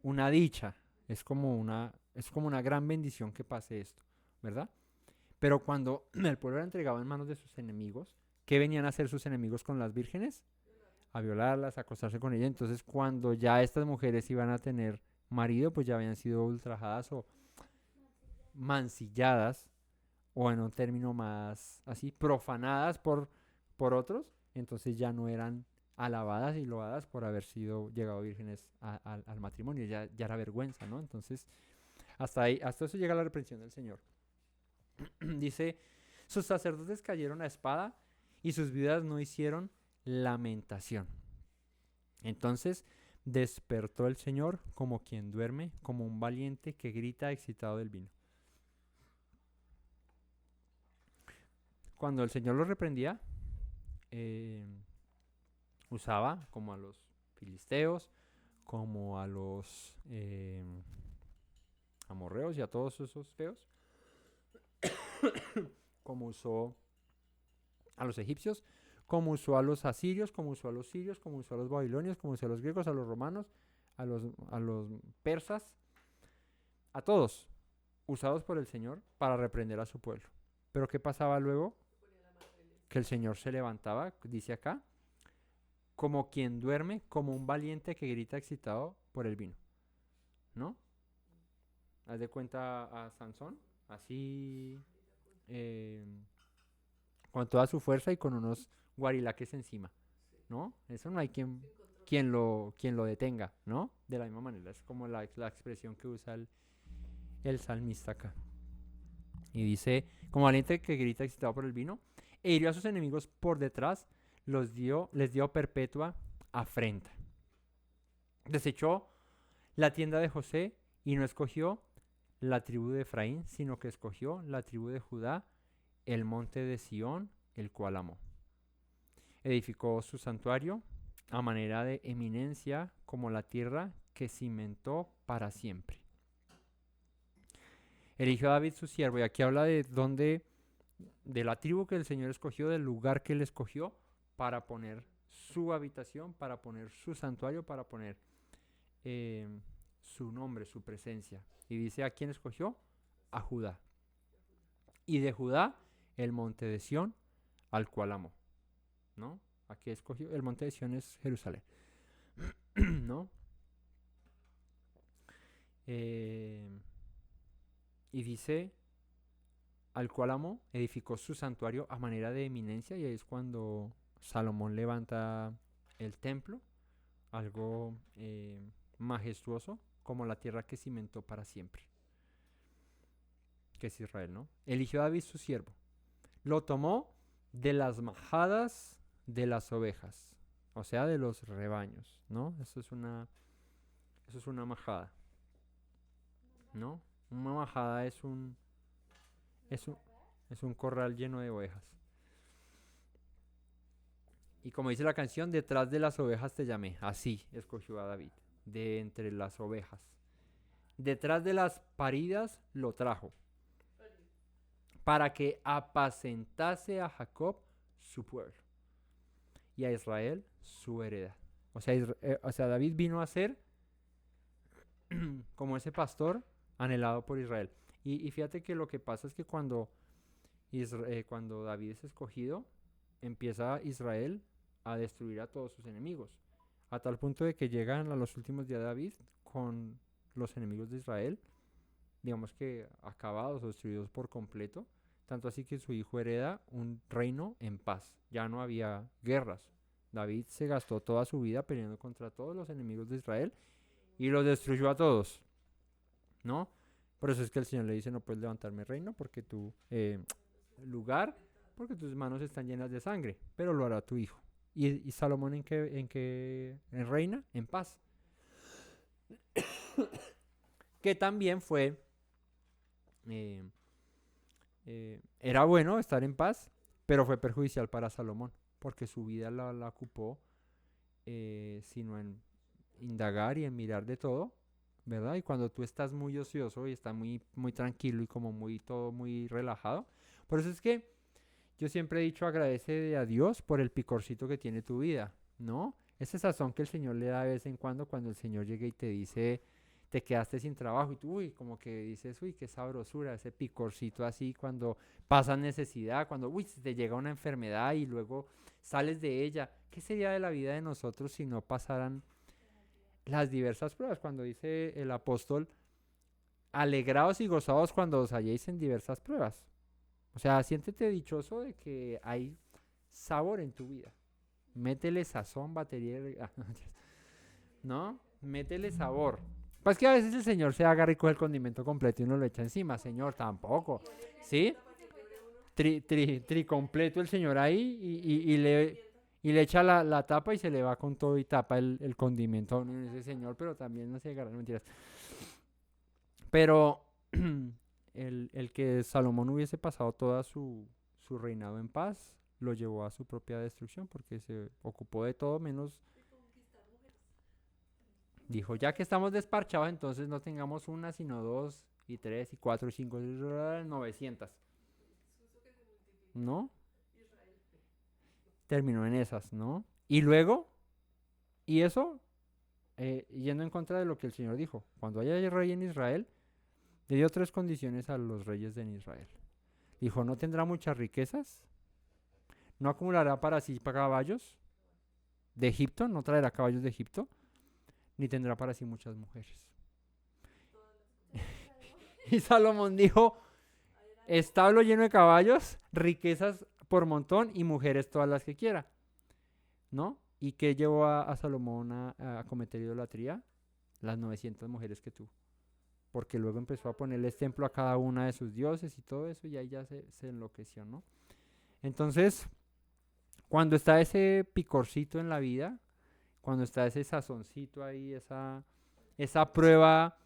una dicha, es como una gran bendición que pase esto, ¿verdad? Pero cuando el pueblo era entregado en manos de sus enemigos, ¿qué venían a hacer sus enemigos con las vírgenes? A violarlas, a acostarse con ellas. Entonces, cuando ya estas mujeres iban a tener marido, pues ya habían sido ultrajadas o mancilladas, o en un término más así, profanadas por otros. Entonces ya no eran alabadas y loadas por haber sido llegado vírgenes al matrimonio. Ya era vergüenza, ¿no? Entonces, hasta eso llega la reprensión del Señor. Dice, sus sacerdotes cayeron a espada y sus viudas no hicieron lamentación. Entonces despertó el Señor como quien duerme, como un valiente que grita excitado del vino. Cuando el Señor los reprendía, usaba como a los filisteos, como a los amorreos y a todos esos feos, como usó a los egipcios, como usó a los asirios, como usó a los sirios, como usó a los babilonios, como usó a los griegos, a los romanos, a los persas, a todos, usados por el Señor para reprender a su pueblo. Pero ¿qué pasaba luego? Que el Señor se levantaba, dice acá, como quien duerme, como un valiente que grita excitado por el vino, ¿no? Haz de cuenta a Sansón, así, con toda su fuerza y con unos guarilaques encima, ¿no? Eso no hay quien lo detenga, ¿no? De la misma manera, es como la expresión que usa el salmista acá. Y dice, como valiente que grita excitado por el vino, e hirió a sus enemigos por detrás, les dio perpetua afrenta. Desechó la tienda de José y no escogió la tribu de Efraín, sino que escogió la tribu de Judá, el monte de Sión, el cual amó. Edificó su santuario a manera de eminencia como la tierra que cimentó para siempre. Eligió a David su siervo, y aquí habla de la tribu que el Señor escogió, del lugar que él escogió para poner su habitación, para poner su santuario, para poner su nombre, su presencia. Y dice, ¿a quién escogió? A Judá. Y de Judá, el monte de Sión, al cual amó, ¿no? Aquí escogió, el monte de Sión es Jerusalén, ¿no? Y dice, al cual amó, edificó su santuario a manera de eminencia, y ahí es cuando Salomón levanta el templo, algo majestuoso, como la tierra que cimentó para siempre, que es Israel, ¿no? Eligió a David su siervo. Lo tomó de las majadas de las ovejas, o sea, de los rebaños, ¿no? Eso es una majada, ¿no? Una majada es un corral lleno de ovejas. Y como dice la canción, detrás de las ovejas te llamé. Así escogió a David, de entre las ovejas. Detrás de las paridas lo trajo, para que apacentase a Jacob su pueblo y a Israel su heredad. O sea, David vino a ser como ese pastor anhelado por Israel. Y fíjate que lo que pasa es que cuando David es escogido, empieza Israel a destruir a todos sus enemigos, a tal punto de que llegan a los últimos días de David con los enemigos de Israel, digamos que acabados o destruidos por completo, tanto así que su hijo hereda un reino en paz, ya no había guerras. David se gastó toda su vida peleando contra todos los enemigos de Israel y los destruyó a todos, ¿no? Por eso es que el Señor le dice, no puedes levantarme reino porque porque tus manos están llenas de sangre, pero lo hará tu hijo. ¿Y Salomón en reina? En paz. Que también fue, era bueno estar en paz, pero fue perjudicial para Salomón, porque su vida la ocupó, sino en indagar y en mirar de todo, ¿verdad? Y cuando tú estás muy ocioso y estás muy, muy tranquilo y como todo muy relajado, por eso es que yo siempre he dicho, agradece a Dios por el picorcito que tiene tu vida, ¿no? Ese sazón que el Señor le da de vez en cuando el Señor llega y te dice, te quedaste sin trabajo y tú, como que dices, qué sabrosura, ese picorcito así cuando pasas necesidad, cuando, te llega una enfermedad y luego sales de ella. ¿Qué sería de la vida de nosotros si no pasaran las diversas pruebas? Cuando dice el apóstol, alegraos y gozaos cuando os halléis en diversas pruebas. O sea, siéntete dichoso de que hay sabor en tu vida. Métele sazón, batería, ¿no? Métele sabor. Pues que a veces el Señor se agarra y coge el condimento completo y uno lo echa encima. Señor, tampoco. ¿Sí? Tri completo el Señor ahí y le echa la tapa y se le va con todo y tapa el condimento a uno y dice, Señor, pero también no se agarra, no mentiras. Pero el que Salomón hubiese pasado toda su reinado en paz, lo llevó a su propia destrucción porque se ocupó de todo menos. Dijo, ya que estamos desparchados, entonces no tengamos una, sino 2, y 3, y 4, y 5, 900. ¿No? Terminó en esas, ¿no? Y luego, y eso, yendo en contra de lo que el Señor dijo, cuando haya rey en Israel, le dio 3 condiciones a los reyes de Israel. Dijo, no tendrá muchas riquezas, no acumulará para sí caballos de Egipto, no traerá caballos de Egipto, ni tendrá para sí muchas mujeres. Y Salomón dijo, establo lleno de caballos, riquezas por montón y mujeres todas las que quiera, ¿no? ¿Y qué llevó a Salomón a cometer idolatría? Las 900 mujeres que tuvo. Porque luego empezó a ponerles templo a cada una de sus dioses y todo eso, y ahí ya se enloqueció, ¿no? Entonces, cuando está ese picorcito en la vida, cuando está ese sazoncito ahí, esa prueba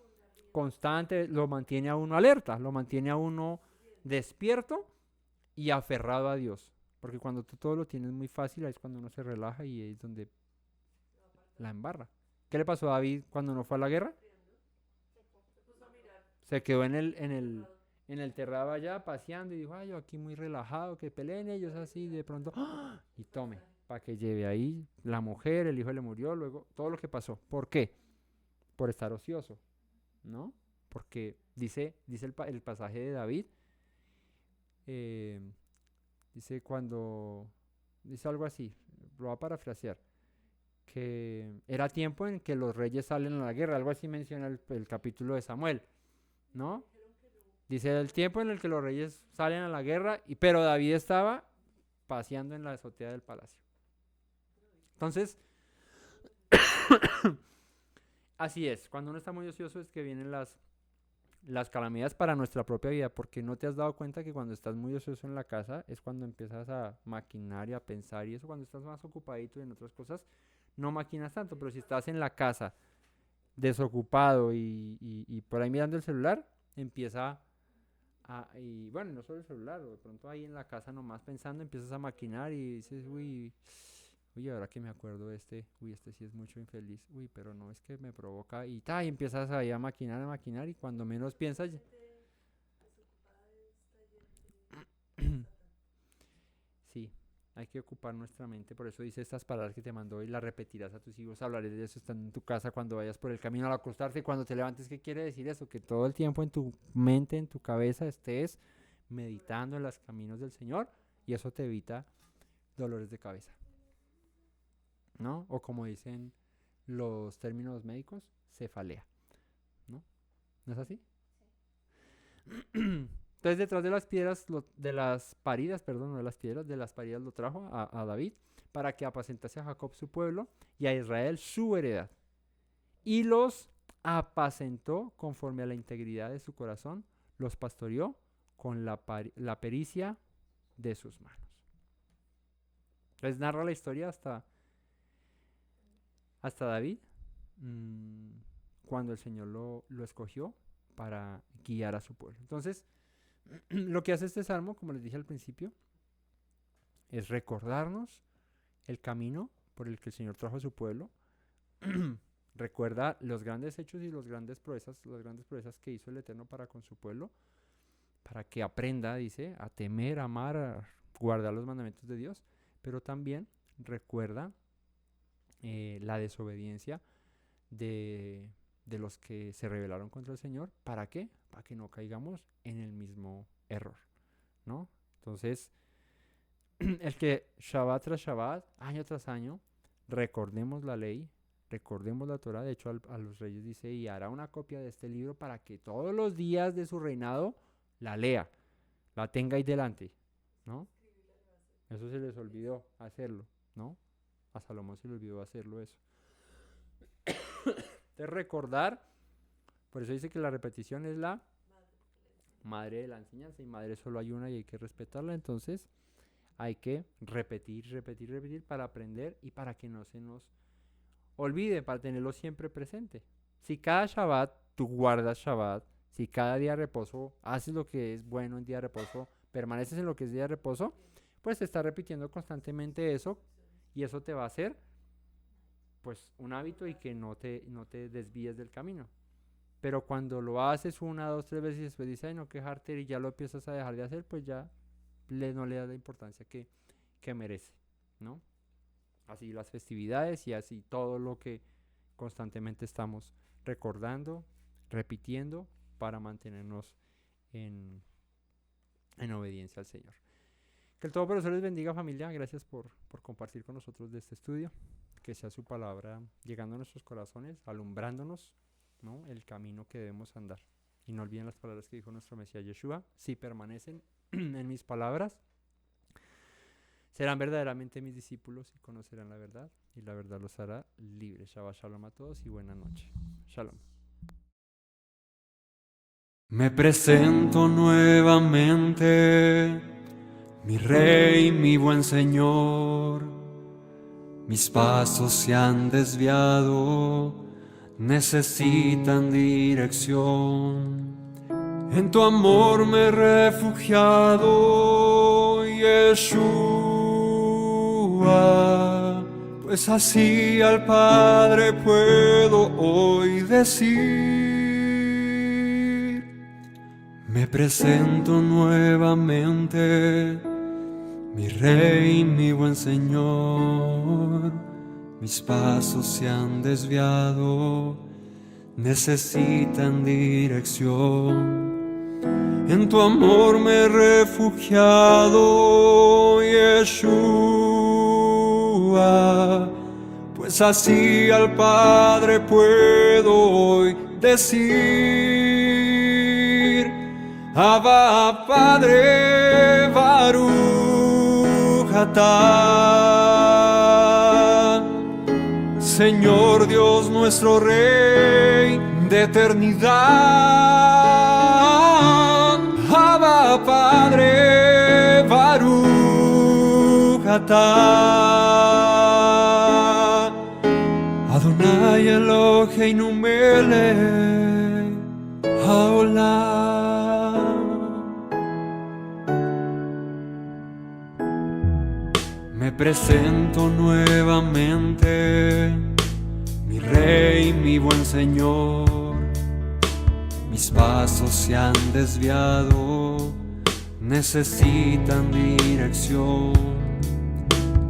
constante, lo mantiene a uno alerta, lo mantiene a uno despierto y aferrado a Dios. Porque cuando tú todo lo tienes muy fácil, ahí es cuando uno se relaja y es donde la embarra. ¿Qué le pasó a David cuando no fue a la guerra? Se quedó en el terrado allá paseando y dijo, ay, yo aquí muy relajado, que peleen ellos así, de pronto, ¡ah! Y tome, para que lleve ahí la mujer, el hijo le murió, luego todo lo que pasó. ¿Por qué? Por estar ocioso, ¿no? Porque dice el pasaje de David, dice algo así, lo va a parafrasear, que era tiempo en que los reyes salen a la guerra, algo así menciona el capítulo de Samuel, ¿no? Dice el tiempo en el que los reyes salen a la guerra, pero David estaba paseando en la azotea del palacio. Entonces, así es, cuando uno está muy ocioso es que vienen las calamidades para nuestra propia vida, porque no te has dado cuenta que cuando estás muy ocioso en la casa es cuando empiezas a maquinar y a pensar, y eso cuando estás más ocupadito y en otras cosas no maquinas tanto, pero si estás en la casa desocupado y por ahí mirando el celular, empieza y bueno, no solo el celular, o de pronto ahí en la casa nomás pensando, empiezas a maquinar y dices, uy, ahora que me acuerdo de este sí es mucho infeliz, pero no, es que me provoca, y empiezas ahí a maquinar, y cuando menos piensas, sí, hay que ocupar nuestra mente, por eso dice estas palabras que te mandó y las repetirás a tus hijos, hablaré de eso estando en tu casa, cuando vayas por el camino al acostarte, y cuando te levantes. ¿Qué quiere decir eso? Que todo el tiempo en tu mente, en tu cabeza, estés meditando en los caminos del Señor, y eso te evita dolores de cabeza, ¿no? O como dicen los términos médicos, cefalea, ¿no? ¿No es así? Entonces detrás de las piedras, de las paridas, perdón, no de las piedras, de las paridas lo trajo a David para que apacentase a Jacob su pueblo y a Israel su heredad. Y los apacentó conforme a la integridad de su corazón, los pastoreó con la pericia de sus manos. Entonces narra la historia hasta David, cuando el Señor lo escogió para guiar a su pueblo. Entonces, lo que hace este salmo, como les dije al principio, es recordarnos el camino por el que el Señor trajo a su pueblo. Recuerda los grandes hechos y las grandes proezas que hizo el Eterno para con su pueblo, para que aprenda, dice, a temer, a amar, a guardar los mandamientos de Dios, pero también recuerda la desobediencia de los que se rebelaron contra el Señor. ¿Para qué? Para que no caigamos en el mismo error, ¿no? Entonces, el que Shabbat tras Shabbat, año tras año, recordemos la ley, recordemos la Torah. De hecho, a los reyes dice, y hará una copia de este libro para que todos los días de su reinado la lea, la tenga ahí delante, ¿no? Eso se les olvidó hacerlo, ¿no? A Salomón se le olvidó hacerlo eso. De recordar, por eso dice que la repetición es la madre de la enseñanza, y madre solo hay una y hay que respetarla. Entonces hay que repetir para aprender y para que no se nos olvide, para tenerlo siempre presente. Si cada Shabbat tú guardas Shabbat, si cada día de reposo haces lo que es bueno en día de reposo, permaneces en lo que es día de reposo, pues te estás repitiendo constantemente eso, y eso te va a hacer pues un hábito y que no te desvíes del camino. Pero cuando lo haces 1, 2, 3 veces y después dices, ay, no, quejarte, y ya lo empiezas a dejar de hacer, pues ya no le das la importancia que merece, ¿no? Así las festividades y así todo lo que constantemente estamos recordando, repitiendo, para mantenernos en obediencia al Señor. Que el Todopoderoso les bendiga, familia. Gracias por compartir con nosotros de este estudio. Que sea su palabra llegando a nuestros corazones, alumbrándonos, ¿no?, el camino que debemos andar. Y no olviden las palabras que dijo nuestro Mesías Yeshua: si permanecen en mis palabras, serán verdaderamente mis discípulos y conocerán la verdad, y la verdad los hará libres. Shabbat Shalom a todos y buena noche. Shalom. Me presento nuevamente, mi Rey, mi buen Señor. Mis pasos se han desviado, necesitan dirección. En tu amor me he refugiado, Yeshua, pues así al Padre puedo hoy decir. Me presento nuevamente, mi Rey, mi buen Señor. Mis pasos se han desviado, necesitan dirección. En tu amor me he refugiado, Yeshua, pues así al Padre puedo hoy decir. Abba, Padre, Baruch atah, Señor Dios nuestro Rey de eternidad. Abba Padre, Baruch atah, Adonai Eloheinu melech haolam. Me presento nuevamente, mi Rey, mi buen Señor. Mis pasos se han desviado, necesitan dirección.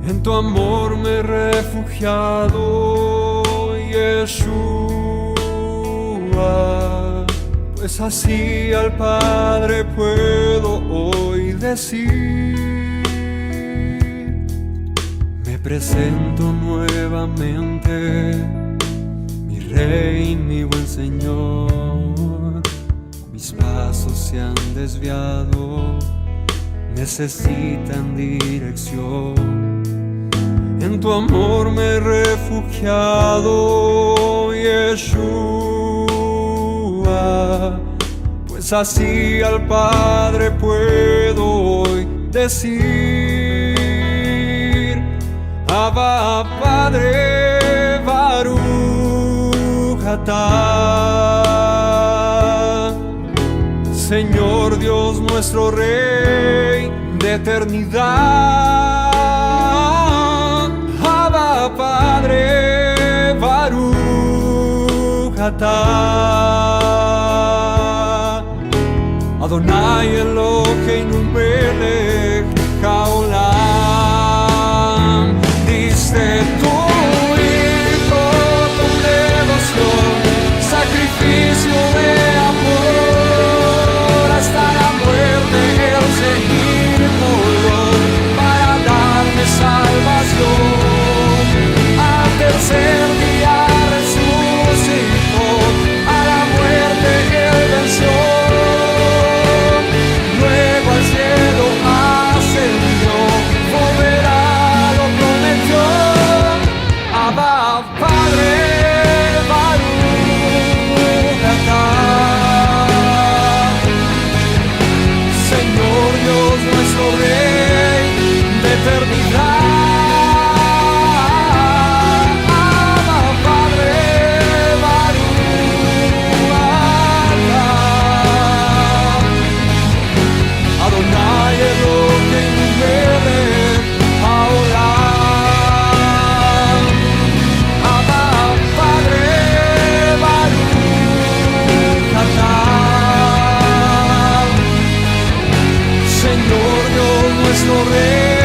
En tu amor me he refugiado, Yeshua, pues así al Padre puedo hoy decir. Me presento nuevamente, mi Rey, mi buen Señor. Mis pasos se han desviado, necesitan dirección. En tu amor me he refugiado, Yeshua, pues así al Padre puedo hoy decir. Abba Padre, Baruch atah, Señor Dios nuestro Rey de eternidad. Abba Padre, Baruch atah, Adonai Eloheinu melech haolam. Diste tu Hijo con devoción, sacrificio de amor, hasta la muerte Él se inmoló para darme salvación. Al tercer día resucitó, a la muerte Él venció. Luego al cielo ascendió, volverá, lo prometió. Abba Padre, Baruch atah, Señor Dios nuestro Rey de eternidad. Abba Padre, Baruch atah, Adonai Eloheinu melech haolam. Abba Padre, Baruch atah, Señor Dios nuestro Rey